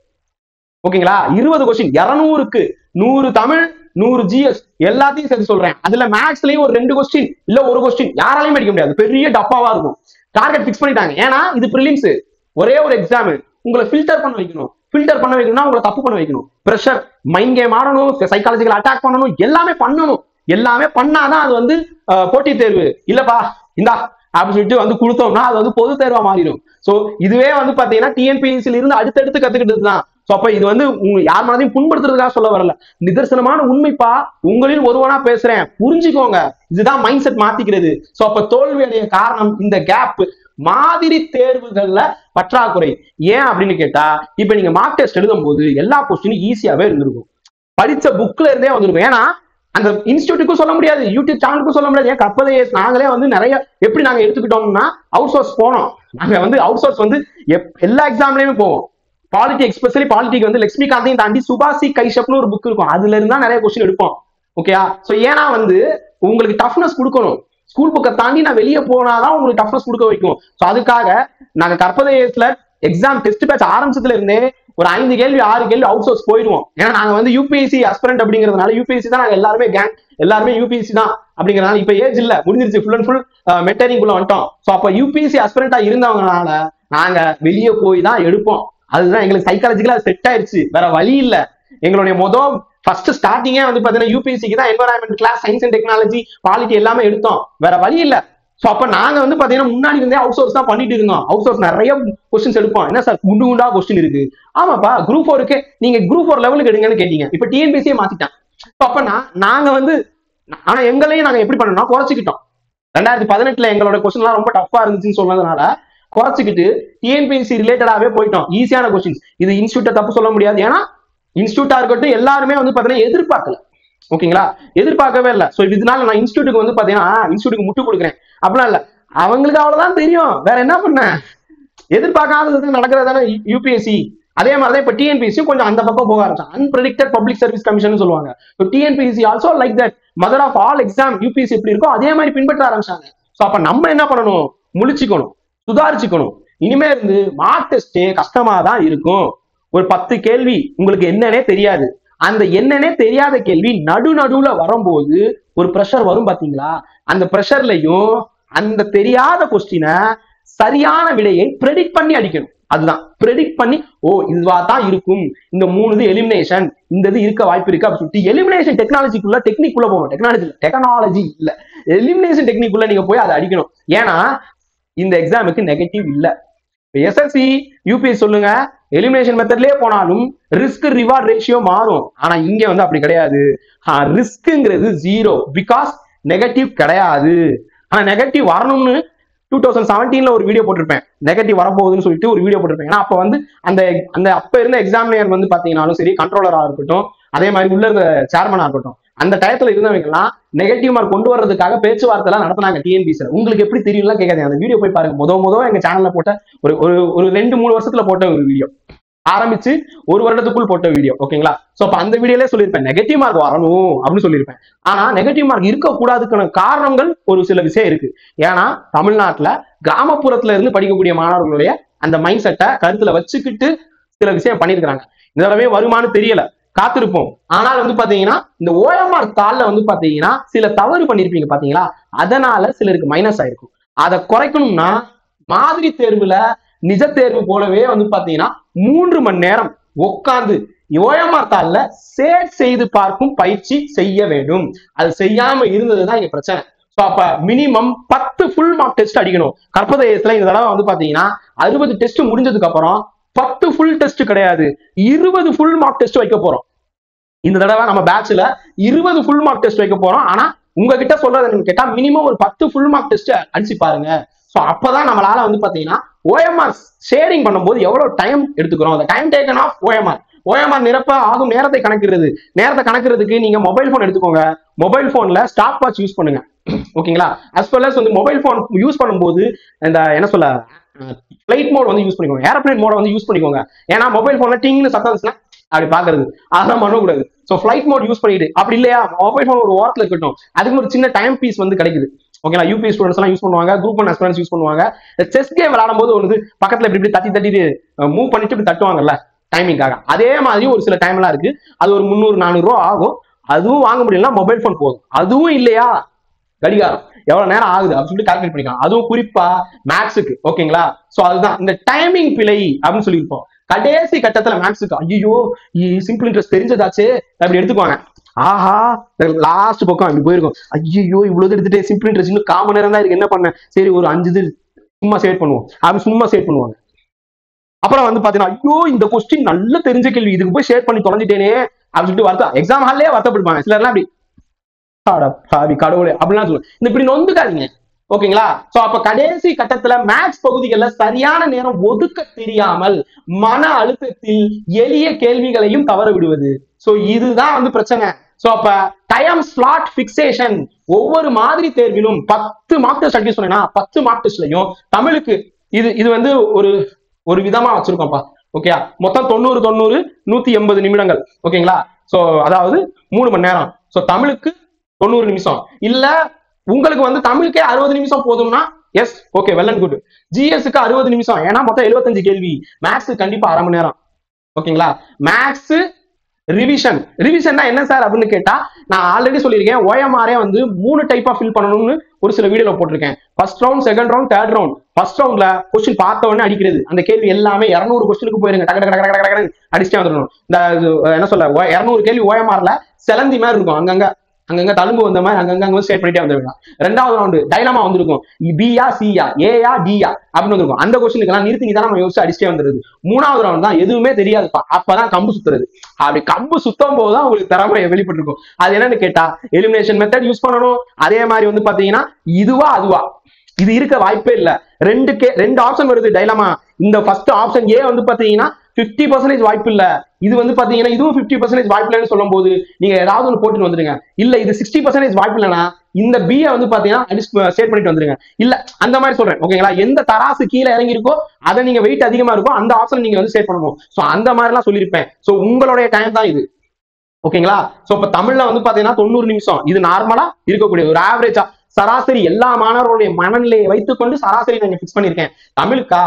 ஓகேங்களா? 20 கொஸ்டின் 200க்கு 100 தமிழ் 100 ஜிஎஸ் எல்லாத்தையும் சேர்த்து சொல்றேன். அதுல மேக்ஸ்லயும் ஒரு 2 கொஸ்டின் இல்ல ஒரு கொஸ்டின் யாராலையும் அடிக்க முடியாது. பெரிய டப்பாவா இருக்கும். டார்கெட் பிக்ஸ் பண்ணிட்டாங்க. ஏன்னா இது பிரிலிம்ஸ், ஒரே ஒரு எக்ஸாம். உங்களை ஃபில்டர் பண்ண வைக்கணும். ஃபில்டர் பண்ண வைக்கணும்னா உங்களை தப்பு பண்ண வைக்கணும். பிரஷர், மைண்ட் கேம் ஆடணும், சைக்காலஜிக்கல் அட்டாக் பண்ணணும், எல்லாமே பண்ணணும். எல்லாமே பண்ணாதான் அது வந்து போட்டி தேர்வு இல்லப்பா இந்தா அப்படின்னு சொல்லிட்டு வந்து கொடுத்தோம்னா அது வந்து பொது தேர்வா மாறிடும். சோ இதுவே வந்து பாத்தீங்கன்னா டிஎன்பிஎஸ்சில இருந்து அடுத்தடுத்து கத்துக்கிட்டு தான். சோ அப்ப இது வந்து யார் மனதையும் புண்படுத்துறதுக்காக சொல்ல வரல, நிதர்சனமான உண்மைப்பா, உங்களில் ஒருவனா பேசுறேன், புரிஞ்சுக்கோங்க. இதுதான் மைண்ட் செட் மாத்திக்கிறது. சோ அப்ப தோல்வியுடைய காரணம் இந்த கேப், மாதிரி தேர்வுகள்ல பற்றாக்குறை. ஏன் அப்படின்னு கேட்டா, இப்ப நீங்க மார்க் டெஸ்ட் எழுதும் போது எல்லா கொஸ்டினும் ஈஸியாவே இருந்திருக்கும், படிச்ச புக்ல இருந்தே வந்திருக்கும். ஏன்னா அந்த இன்ஸ்டியூட்டுக்கும் சொல்ல முடியாது, யூடியூப் சேனலுக்கும் சொல்ல முடியாது. ஏன் கற்பதையை நாங்களே வந்து நிறைய எப்படி நாங்க எடுத்துக்கிட்டோம்னா அவுட் சோர்ஸ் போனோம். நாங்க வந்து அவுட் சோர்ஸ் வந்து எல்லா எக்ஸாம்லயுமே போவோம். பாலிட்டி, எஸ்பெஷலி பாலிட்டிக்கு வந்து லட்சுமிகாந்தையும் தாண்டி சுபாஷி கைஷப்னு ஒரு புக் இருக்கும், அதுல இருந்தா நிறைய கொஸ்டின் எடுப்போம். ஓகேயா? சோ ஏன்னா வந்து உங்களுக்கு டஃப்னஸ் கொடுக்கணும். ஸ்கூல் புக்கை தாண்டி நான் வெளியே போனாதான் உங்களுக்கு டஃப்னஸ் கொடுக்க வைக்கும். சோ அதுக்காக நாங்க கற்பதையத்துல எக்ஸாம் டெஸ்ட் பேட்ச் ஆரம்பிச்சதுல இருந்தே ஒரு 5 கேள்வி 6 கேள்வி அவுட் சோர்ஸ் போயிடுவோம். ஏன்னா நாங்க வந்து யூபிஎஸ்சி அஸ்பிரண்ட் அப்படிங்கிறதுனால யூபிஎஸ்சி தான் நாங்க எல்லாருமே கேங், எல்லாருமே யூபிஎஸ்சி தான் அப்படிங்கிறதுனால இப்ப ஏஜ் இல்ல, முடிஞ்சிருச்சு, ஃபுல் அண்ட் ஃபுல் மெட்டரிங் குள்ள வந்துட்டோம். சோ அப்ப யூபிஎஸ்சி அஸ்பிரண்டா இருந்தவங்கனால நாங்க வெளியே போய் தான் எடுப்போம். அதுதான் எங்களுக்கு சைக்காலஜிக்கலா செட் ஆயிடுச்சு, வேற வழி இல்ல. எங்களுடைய ஃபர்ஸ்ட் ஸ்டார்டிங்கே வந்து பாத்தீங்கன்னா யூபிஎஸ்சிக்கு தான் environment class, science and technology, polity எல்லாமே எடுத்தோம், வேற வழி இல்ல. சோ அப்ப நாங்க வந்து பாத்தீங்கன்னா முன்னாடி இருந்தே அவுட் சோர்ஸ் தான் பண்ணிட்டு இருந்தோம். அவுட் சோர்ஸ் நிறைய கொஸ்டின்ஸ் எடுப்போம். என்ன சார் குண்டு குண்டா கொஸ்டின் இருக்கு? ஆமாப்பா, குரூப் 4க்கு நீங்க குரூப் 4 லெவலுக்கு எடுங்கன்னு கேட்டீங்க. இப்ப டிஎன்பிஎஸ்சியே மாத்திட்டான். அப்ப நாங்க வந்து ஆனா எங்களையும் நாங்க எப்படி பண்ணோம்னா குறைச்சிக்கிட்டோம். 2018 எங்களோட கொஸ்டின் எல்லாம் ரொம்ப டஃபா இருந்துச்சுன்னு சொன்னதுனால குறைச்சிக்கிட்டு டிஎன்பிஎஸ்சி ரிலேட்டடாவே போயிட்டோம். ஈஸியான கொஸ்டின்ஸ். இது இன்ஸ்டியூட்டை தப்பு சொல்ல முடியாது, ஏன்னா இன்ஸ்டியூட்டா இருக்கட்டும் எல்லாருமே வந்து பாத்தீங்கன்னா எதிர்பார்க்கல. ஓகேங்களா? எதிர்பார்க்கவே இல்லை. சோ இதனால நான் இன்ஸ்டியூட்டுக்கு வந்து பாத்தீங்கன்னா இன்ஸ்டியூட்டுக்கு முட்டு கொடுக்குறேன் அப்படிலாம் இல்ல, அவங்களுக்கு அவ்வளவுதான் தெரியும், வேற என்ன பண்ண. எதிர்பார்க்காதது நடக்கிறதான யூபிஎஸ்சி. அதே மாதிரிதான் இப்ப டிஎன்பிஎஸ்சி கொஞ்சம் அந்த பக்கம் போக ஆரம்பிச்சாங்க. அன்பிரடிக்டட் பப்ளிக் சர்வீஸ் கமிஷன் சொல்லுவாங்க. TNPSC also like that, mother of all exam. UPSC எப்படி இருக்கோ அதே மாதிரி பின்பற்ற ஆரம்பிச்சாங்க. சோ அப்ப நம்ம என்ன பண்ணணும்? முழிச்சுக்கணும், சுதாரிச்சுக்கணும். இனிமே இருந்து மார்க் டெஸ்ட் கஷ்டமா தான் இருக்கும். ஒரு 10 கேள்வி உங்களுக்கு என்னன்னே தெரியாது. அந்த என்னன்னே தெரியாத கேள்வி நடுவுல வரும்போது ஒரு ப்ரெஷர் வரும் பாத்தீங்களா? அந்த ப்ரெஷர்லயும் அந்த தெரியாத கொஸ்டினை சரியான விடையை ப்ரெடிக்ட் பண்ணி அடிக்கணும். அதுதான் ப்ரெடிக்ட் பண்ணி, ஓ இதுவா தான் இருக்கும், இந்த 3 இது எலிமினேஷன், இந்த இது இருக்க வாய்ப்பு இருக்கு அப்படின்னு சொல்லிட்டு எலிமினேஷன் டெக்னாலஜிக்குள்ள டெக்னிக்குள்ள போகணும். டெக்னாலஜி இல்ல, எலிமினேஷன் டெக்னிக்குள்ள நீங்க போய் அதை அடிக்கணும். ஏன்னா இந்த எக்ஸாமுக்கு நெகட்டிவ் இல்ல. எஸ்எஸ்சி யூபிஎஸ் சொல்லுங்க, எலிமினேஷன் மெத்தட்லயே போனாலும் ரிஸ்க் ரிவார்ட் ரேஷியோ மாறும். ஆனா இங்க வந்து அப்படி கிடையாது. ரிஸ்க்ங்கிறது 0, பிகாஸ் நெகட்டிவ் கிடையாது. ஆனா நெகட்டிவ் வரணும்னு 2017 ஒரு வீடியோ போட்டிருப்பேன், நெகட்டிவ் வரப்போகுதுன்னு சொல்லிட்டு ஒரு வீடியோ போட்டிருப்பேன். ஏன்னா அப்ப வந்து அந்த அப்ப இருந்த எக்ஸாமினர் வந்து பாத்தீங்கன்னாலும் சரி, கண்ட்ரோலரா இருக்கட்டும், அதே மாதிரி உள்ள இருந்த சேர்மனா இருக்கட்டும், அந்த டயத்துல இருந்தவங்க எல்லாம் நெகட்டிவ் மார்க் கொண்டு வர்றதுக்காக பேச்சுவார்த்தை எல்லாம் நடத்தினாங்க டிஎன்பிஎஸ்சில. உங்களுக்கு எப்படி தெரியும்லாம் கேட்காதீங்க, அந்த வீடியோ போய் பாருங்க. முதல் எங்க சேனல்ல போட்ட ஒரு 2-3 வருஷத்துல போட்ட ஒரு வீடியோ, ஆரம்பிச்சு 1 வருடத்துக்குள் போட்ட வீடியோ. ஓகேங்களா? சோ அப்ப அந்த வீடியோல சொல்லியிருப்பேன் நெகட்டிவ் மார்க் வரணும் அப்படின்னு சொல்லியிருப்பேன். ஆனா நெகட்டிவ் மார்க் இருக்கக்கூடாதுக்கான காரணங்கள் ஒரு சில விஷயம் இருக்கு. ஏன்னா தமிழ்நாட்டுல கிராமப்புறத்துல இருந்து படிக்கக்கூடிய மாணவர்களுடைய அந்த மைண்ட் செட்டை கருத்துல வச்சுக்கிட்டு சில விஷயம் பண்ணிருக்கிறாங்க. இந்த தடவை வருமானு தெரியல, காத்திருப்போம். ஆனால் வந்து பாத்தீங்கன்னா இந்த ஓஎம்ஆர் தாள்ல வந்து பாத்தீங்கன்னா சில தவறு பண்ணிருப்பீங்க பாத்தீங்களா, அதனால சிலருக்கு மைனஸ் ஆயிருக்கும். அதை குறைக்கணும்னா மாதிரி தேர்வுல நிஜ தேர்வு போலவே வந்து பாத்தீங்கன்னா 3 மணி நேரம் உட்கார்ந்து ஓஎம்ஆர் தாள்ல சேட் செய்து பார்க்கும் பயிற்சி செய்ய வேண்டும். அது செய்யாம இருந்ததுதான் இங்க பிரச்சனை. சோ அப்ப மினிமம் 10 ஃபுல் மார்க் டெஸ்ட் அடிக்கணும். கற்பதையத்துல இந்த தடவை வந்து பாத்தீங்கன்னா 60 டெஸ்ட் முடிஞ்சதுக்கு அப்புறம் 10 ஃபுல் டெஸ்ட் கிடையாது, 20 ஃபுல் மார்க் டெஸ்ட் வைக்க போறோம். இந்த தடவை நம்ம பேட்ச்ல 20 ஃபுல் மார்க் டெஸ்ட் வைக்க போறோம். ஆனா உங்ககிட்ட சொல்றது கேட்டா மினிமம் ஒரு 10 ஃபுல் மார்க் டெஸ்ட் அடிச்சு பாருங்க. சோ அப்பதான் நம்மளால வந்து பாத்தீங்கன்னா ஓஎம்ஆர் ஷேரிங் பண்ணும்போது எவ்வளவு டைம் எடுத்துக்கிறோம், அந்த time taken of OMR OMR நிரப்ப ஆகும் நேரத்தை கணக்கிறதுக்கு நீங்க மொபைல் போன் எடுத்துக்கோங்க. மொபைல் போன்ல ஸ்டாப் வாட்ச் யூஸ் பண்ணுங்க. ஓகேங்களா? அஸ் வெல் அஸ் வந்து மொபைல் போன் யூஸ் பண்ணும்போது இந்த என்ன சொல்ல ஃபிளைட் மோட் வந்து யூஸ் பண்ணிக்கோங்க, ஏரோப்ளேன் மோட வந்து யூஸ் பண்ணிக்கோங்க. ஏன்னா மொபைல் போன்ல டிங்னு சத்தம் இருந்துச்சுன்னா அப்படி பாக்குறது அதெல்லாம் பண்ணக்கூடாது. ஸோ ஃபிளைட் மோட் யூஸ் பண்ணிட்டு அப்படி இல்லையா மொபைல் போன் ஒரு ஓரத்தில் இருக்கட்டும், அதுக்கு ஒரு சின்ன டைம் பீஸ் வந்து கிடைக்குது. ஓகேங்களா? யூபி ஸ்டூடெண்ட்ஸ் எல்லாம் யூஸ் பண்ணுவாங்க, குரூப் ஒன் அஸ்பிரன்ஸ் யூஸ் பண்ணுவாங்க. செஸ் கேம் விளையாடும் போது ஒரு பக்கத்துல இப்படி தட்டி மூவ் பண்ணிட்டு இப்படி தட்டுவாங்கல்ல டைமிங்காக, அதே மாதிரி ஒரு சில டைம் எல்லாம் இருக்கு. அது ஒரு 300-400 ரூபா ஆகும். அதுவும் வாங்க முடியலன்னா மொபைல் போன் போதும். அதுவும் இல்லையா கடிகாரம் எவ்வளவு நேரம் ஆகுது அப்படின்னு சொல்லிட்டு கால்குலேட் பண்ணிக்கலாம். அதுவும் குறிப்பா மேக்ஸுக்கு. ஓகேங்களா? சோ அதுதான் இந்த டைமிங் பிழை அப்படின்னு சொல்லியிருப்போம். கடைசி கட்டத்துல மேக்ஸுக்கு ஐயோ சிம்பிள் இன்ட்ரெஸ்ட் தெரிஞ்சதாச்சு அப்படி எடுத்துக்குவாங்க. ஆஹா லாஸ்ட் பக்கம் அப்படி போயிருக்கும். ஐயோ இவ்வளவு எடுத்துட்டு சிம்பிள் இன்ட்ரெஸ்ட் இன்னும் காமன் நேரம் தான் இருக்கு, என்ன பண்ண, சரி ஒரு 5 இது சும்மா சேவ் பண்ணுவோம் அப்படி சும்மா சேவ் பண்ணுவாங்க. அப்புறம் வந்து பாத்தீங்கன்னா ஐயோ இந்த கொஸ்டின் நல்ல தெரிஞ்ச கேள்வி, இதுக்கு போய் ஷேர் பண்ணி தொலைஞ்சிட்டேனே அப்படின்னு சொல்லிட்டு வருத்தம் எக்ஸாம் ஹால்லே வருத்தப்படுவாங்க. சிலர்லாம் அப்படி கடவுளே அப்படிலாம் சொல்லுவாங்க. இந்த இப்படி நொந்துக்காதீங்க. ஓகேங்களா? சோ அப்ப கடைசி கட்டத்துல மேக்ஸ் பகுதிகள்ல சரியான நேரம் ஒதுக்க தெரியாமல் மன அழுத்தத்தில் எளிய கேள்விகளையும் தவற விடுவது. சோ இதுதான் வந்து பிரச்சனை. சோ அப்ப டைம் ஸ்லாட் பிக்சேஷன். ஒவ்வொரு மாதிரி தேர்விலும் 10 மார்க் டெஸ்ட் அடிக்க சொன்னேன்னா 10 மார்க் டெஸ்ட்லயும் தமிழுக்கு இது வந்து ஒரு விதமா வச்சிருக்கோம்ப்பா. ஓகே, மொத்தம் 90 180 நிமிடங்கள். ஓகேங்களா? சோ அதாவது 3 மணி நேரம். சோ தமிழுக்கு 90 நிமிஷம் இல்ல உங்களுக்கு வந்து தமிழுக்கே 60 நிமிஷம் போதும்னா yes okay well and good. ஜிஎஸ்க்கு 60 நிமிஷம், ஏன்னா மொத்தம் 75 கேள்வி. மேக்ஸ் கண்டிப்பா அரை மணி நேரம். ஓகேங்களா? மேக்ஸ் ரிவிஷன் என்ன சார் அப்படின்னு கேட்டா, நான் ஆல்ரெடி சொல்லியிருக்கேன் ஓஎம்ஆரே வந்து 3 டைப்பா ஃபில் பண்ணணும்னு ஒரு சில வீடியோல போட்டிருக்கேன். First round, second round, third round. First ரவுண்ட்ல கொஸ்டின் பார்த்த உடனே அடிக்கிறது. அந்த கேள்வி எல்லாமே 200 கொஸ்டினுக்கு போயிருங்க, டக்கு அடிச்சுட்டே வந்துடணும். இந்த என்ன சொல்ல 200 கேள்வி ஓஎம்ஆர்ல செலந்தி மாதிரி இருக்கும், அங்கங்க தழும்பு வந்த மாதிரி அங்கங்க ஸ்டேட் பண்ணிட்டே வந்துருக்கலாம். 2வது ரவுண்டு டைலமா வந்திருக்கும், பியா சியா ஏயா டியா அப்படின்னு வந்திருக்கும். அந்த கொஸ்டினுக்கு எல்லாம் நிறுத்தி தான் நம்ம யோசிச்சு அடிச்சுட்டே வந்துருது. 3வது ரவுண்ட் தான் எதுவுமே தெரியாதுப்பா, அப்பதான் கம்பு சுத்துறது. அப்படி கம்பு சுத்தும் போதுதான் உங்களுக்கு திறமை வெளிப்பட்டு இருக்கும். அது என்னன்னு கேட்டா எலிமினேஷன் மெத்தட் யூஸ் பண்ணணும். அதே மாதிரி வந்து பாத்தீங்கன்னா இதுவா அதுவா இது இருக்க வாய்ப்பே இல்ல. 2 ஆப்ஷன் வருது டைலமா. இந்த ஃபர்ஸ்ட் ஆப்ஷன் ஏ வந்து பாத்தீங்கன்னா 50% வாய்ப்பு இல்ல, இது வந்து பாத்தீங்கன்னா இதுவும் 50% வாய்ப்பு இல்லைன்னு சொல்லும் போது நீங்க ஏதாவது ஒன்று போட்டு வந்துருங்க. இல்ல இது 60% வாய்ப்பு இல்லைன்னா இந்த பியை வந்து பாத்தீங்கன்னா ஸ்டேட் பண்ணிட்டு வந்துருங்க. இல்ல அந்த மாதிரி சொல்றேன். ஓகேங்களா? எந்த தராசு கீழே இறங்கி இருக்கோ அதை நீங்க வெயிட் அதிகமா இருக்கும் அந்த ஆப்ஷன் நீங்க வந்து ஸ்டேட் பண்ணணும். சோ அந்த மாதிரி எல்லாம் சொல்லியிருப்பேன். சோ உங்களுடைய டைம் தான் இது. ஓகேங்களா? சோ இப்ப தமிழ்ல வந்து பாத்தீங்கன்னா 90 நிமிஷம் இது நார்மலா இருக்கக்கூடிய ஒரு ஆவரேஜா சராசரி எல்லா மாணவர்களுடைய மனநிலையை வைத்துக்கொண்டு சராசரி நான் பிக்ஸ் பண்ணிருக்கேன். தமிழுக்கா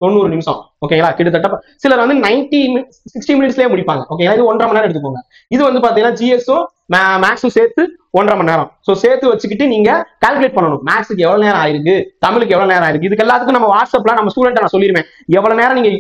90 நிமிஷம். ஓகேங்களா? கிட்டத்தட்ட சிலர் வந்து 60 மினிட்ஸ்லயே முடிப்பாங்க. ஓகேங்களா? இது 1.5 மணி நேரம் எடுத்துக்கோங்க. இது வந்து பாத்தீங்கன்னா ஜிஎஸும் மேக்ஸும் சேர்த்து 1.5 மணி நேரம். சோ சேர்த்து வச்சுக்கிட்டு நீங்க கால்குலேட் பண்ணணும். மேக்ஸுக்கு எவ்வளவு நேரம் ஆயிருக்கு, தமிழுக்கு எவ்வளவு நேரம் ஆயிருக்கு. இதுக்கு எல்லாத்துக்கும் நம்ம வாட்ஸ்அப்ல நம்ம ஸ்டூடெண்ட் நான் சொல்லிருவேன் எவ்வளவு நேரம் நீங்க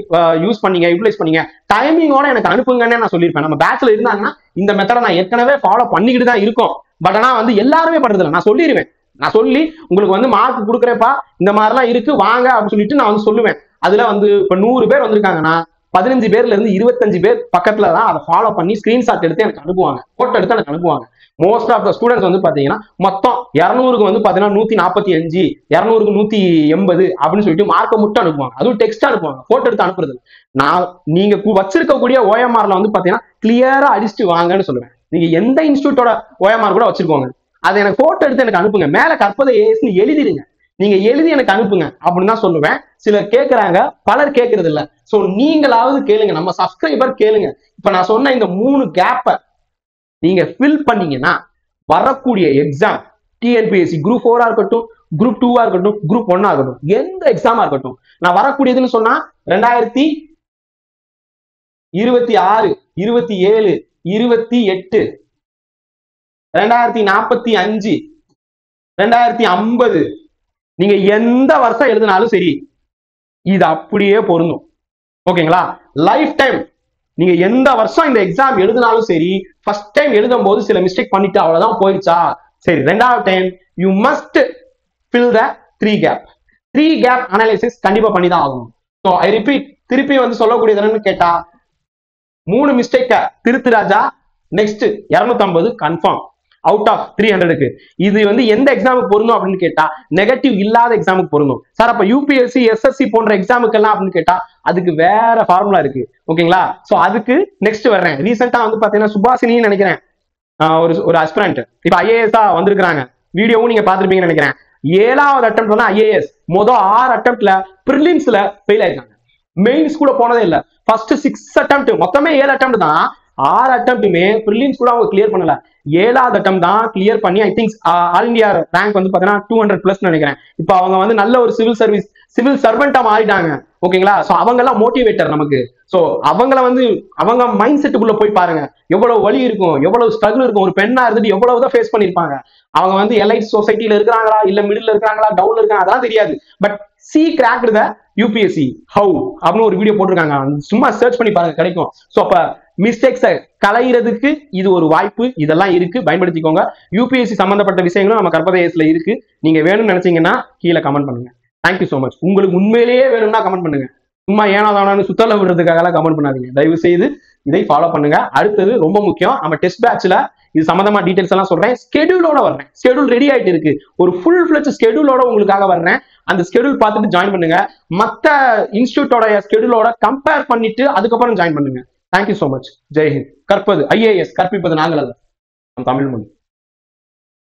யூஸ் பண்ணீங்க, யூட்டிலைஸ் பண்ணீங்க, டைமிங்கோட எனக்கு அனுப்புங்கன்னு நான் சொல்லியிருப்பேன். நம்ம பேட்ச்ல இருந்தாங்கன்னா இந்த மெத்தடை நான் ஏற்கனவே ஃபாலோ பண்ணிக்கிட்டு தான் இருக்கோம். பட் ஆனா வந்து எல்லாருமே பண்றது இல்லை. நான் சொல்லிடுவேன். நான் சொல்லி உங்களுக்கு வந்து மார்க் கொடுக்குறேப்பா இந்த மாதிரிலாம் இருக்கு வாங்க அப்படின்னு சொல்லிட்டு நான் வந்து சொல்லுவேன். அதுல வந்து இப்ப 100 பேர் வந்திருக்காங்கன்னா 15 பேர்ல இருந்து 25 பேர் பக்கத்துல தான் அதை ஃபாலோ பண்ணி ஸ்கிரீன்ஷாட் எடுத்து எனக்கு அனுப்புவாங்க, போட்டோ எடுத்து எனக்கு அனுப்புவாங்க. மோஸ்ட் ஆஃப் த ஸ்டூடெண்ட்ஸ் வந்து பாத்தீங்கன்னா மொத்தம் 200க்கு வந்து பாத்தீங்கன்னா 145, 200க்கு 180 அப்படின்னு சொல்லிட்டு மார்க்கை மட்டும் அனுப்புவாங்க. அதுவும் டெக்ஸ்ட் அனுப்புவாங்க, போட்டோ எடுத்து அனுப்புறது. நான் நீங்க வச்சிருக்கக்கூடிய ஓஎம்ஆர்ல வந்து பாத்தீங்கன்னா கிளியரா அடிச்சுட்டு வாங்கன்னு சொல்லுவேன். நீங்க எந்த இன்ஸ்டியூட்டோட ஓஎம்ஆர் கூட வச்சிருக்கோங்க, அதை எனக்கு போட்டோ எடுத்து எனக்கு அனுப்புங்க, மேல கற்பதை ஏஸ்ன்னு எழுதிடுங்க, நீங்க எழுதி எனக்கு அனுப்புங்க அப்படின்னு தான் சொல்லுவேன். சிலர் கேட்கறாங்க, பலர் கேட்கறது இல்ல. சோ நீங்களாவது கேளுங்க, நம்ம சப்ஸ்கிரைபர் கேளுங்க. இப்ப நான் சொன்ன இந்த 3 கேப்பை நீங்க ஃபில் பண்ணீங்கன்னா வரக்கூடிய எக்ஸாம் டிஎன்பிஎஸ்சி குரூப் 4 இருக்கட்டும், குரூப் 2 இருக்கட்டும், குரூப் 1 இருக்கட்டும், எந்த எக்ஸாமா இருக்கட்டும், நான் வரக்கூடியதுன்னு சொன்னா 2026, 27, 28, 2045, 2050 நீங்க எந்த வருஷம் எழுதினாலும் சரி இது அப்படியே பொருந்தும். ஓகேங்களா? லைஃப் டைம் நீங்க எந்த வருஷம் இந்த எக்ஸாம் எழுதினாலும் சரி, ஃபர்ஸ்ட் டைம் எழுதும் போது சில மிஸ்டேக் பண்ணிட்டு அவ்வளவுதான் போயிடுச்சா, சரி 2வது time you must fill the 3 gap analysis கண்டிப்பா பண்ணி தான் ஆகணும். ஸோ ஐ ரிப்பீட், திருப்பி வந்து சொல்லக்கூடியது என்னன்னு கேட்டா 3 மிஸ்டேக்க திருத்து ராஜா, நெக்ஸ்ட் 250 கன்ஃபார்ம். அவுட் ஆஃப் 300க்கு. இது வந்து எந்த எக்ஸாமுக்கு பொருந்தும் அப்படின்னு கேட்டா நெகட்டிவ் இல்லாத எக்ஸாமுக்கு பொருந்தும் சார். அப்ப யூபிஎஸ்சி எஸ்எஸ்சி போன்ற எக்ஸாமுக்கு எல்லாம் அப்படின்னு கேட்டா அதுக்கு வேற ஃபார்முலா இருக்கு. ஓகேங்களா? சோ அதுக்கு நெக்ஸ்ட் வர்றேன். ரீசெண்டா வந்து பாத்தீங்கன்னா சுபாஷினின்னு நினைக்கிறேன், ஒரு அஸ்பிரண்ட் இப்ப ஐஏஎஸ் வந்திருக்காங்க. வீடியோவும் நீங்க பாத்துருப்பீங்கன்னு நினைக்கிறேன். 7வது அட்டெம்ப்ட் தான் ஐஏஎஸ். மொதல் 6 அட்டெம்ப்ட்ல பிரிலிம்ஸ்ல ஃபெயில் ஆயிருக்காங்க. மெயின்ஸ் கூட போனதே இல்ல. ஃபர்ஸ்ட் 6 அட்டெம்ப்ட், மொத்தமே 7 அட்டெம்ப்ட் தான். 6 அட்டெம்ப்ட்டுமே பிரிலிம்ஸ் கூட அவங்க கிளியர் பண்ணல. 7வது அட்டெம்ப்ட் தான் கிளியர் பண்ணி I think all India rank வந்து பாத்தீங்கன்னா 200+ நினைக்கிறேன். இப்ப அவங்க வந்து நல்ல ஒரு சிவில் சர்வெண்டா மாறிட்டாங்க. ஓகேங்களா? சோ அவங்க எல்லாம் மோட்டிவேட்டர் நமக்கு. சோ அவங்கள வந்து அவங்க மைண்ட் செட்டுக்குள்ள போய் பாருங்க, எவ்வளவு வலி இருக்கும், எவ்வளவு ஸ்ட்ரகிள் இருக்கும். ஒரு பெண்ணா இருந்துட்டு எவ்வளவுதான் ஃபேஸ் பண்ணிருப்பாங்க. அவங்க வந்து எலைட் சொசைட்டில இருக்கிறாங்களா, இல்ல மிடில் இருக்கிறாங்களா, டவுன்ல இருக்காங்க, அதெல்லாம் தெரியாது. But see cracked the UPSC how அப்படின்னு ஒரு வீடியோ போட்டிருக்காங்க. சும்மா சர்ச் பண்ணி பாருங்க, கிடைக்கும். சோ அப்ப மிஸ்டேக்ஸை களையிறதுக்கு இது ஒரு வாய்ப்பு. இதெல்லாம் இருக்கு, பயன்படுத்திக்கோங்க. யூபிஎஸ்சி சம்பந்தப்பட்ட விஷயங்களும் நம்ம கற்பதேசத்துல இருக்கு. நீங்க வேணும்னு நினைச்சீங்கன்னா கீழே கமெண்ட் பண்ணுங்க. Thank you so much. உங்களுக்கு உண்மையிலேயே வேணும்னா கமெண்ட் பண்ணுங்க. சும்மா ஏனாதானு சுத்தல விடுறதுக்காக கமெண்ட் பண்ணாதீங்க. தயவு செய்து இதை ஃபாலோ பண்ணுங்க. அடுத்தது ரொம்ப முக்கியம், நம்ம டெஸ்ட் பேட்ச்ல இது சம்பந்தமா டீடைல்ஸ் எல்லாம் சொல்றேன். ஸ்கெடியூலோட வர்றேன். ஸ்கெடியூல் ரெடி ஆயிட்டு இருக்கு. ஒரு ஃபுல் ஃபிளட்ஜ் ஸ்கெடியூலோட உங்களுக்காக வர்றேன். அந்த ஸ்கெடியூல் பார்த்துட்டு ஜாயின் பண்ணுங்க. மத்த இன்ஸ்டியூட்டோட ஸ்கெடியூலோட கம்பேர் பண்ணிட்டு அதுக்கப்புறம் ஜாயின் பண்ணுங்க. Thank you so much. ஜெய்ஹிந்த். கற்பது ஐஏஎஸ், கற்பிப்பது நாங்கள் அல்ல, தமிழ் மொழி.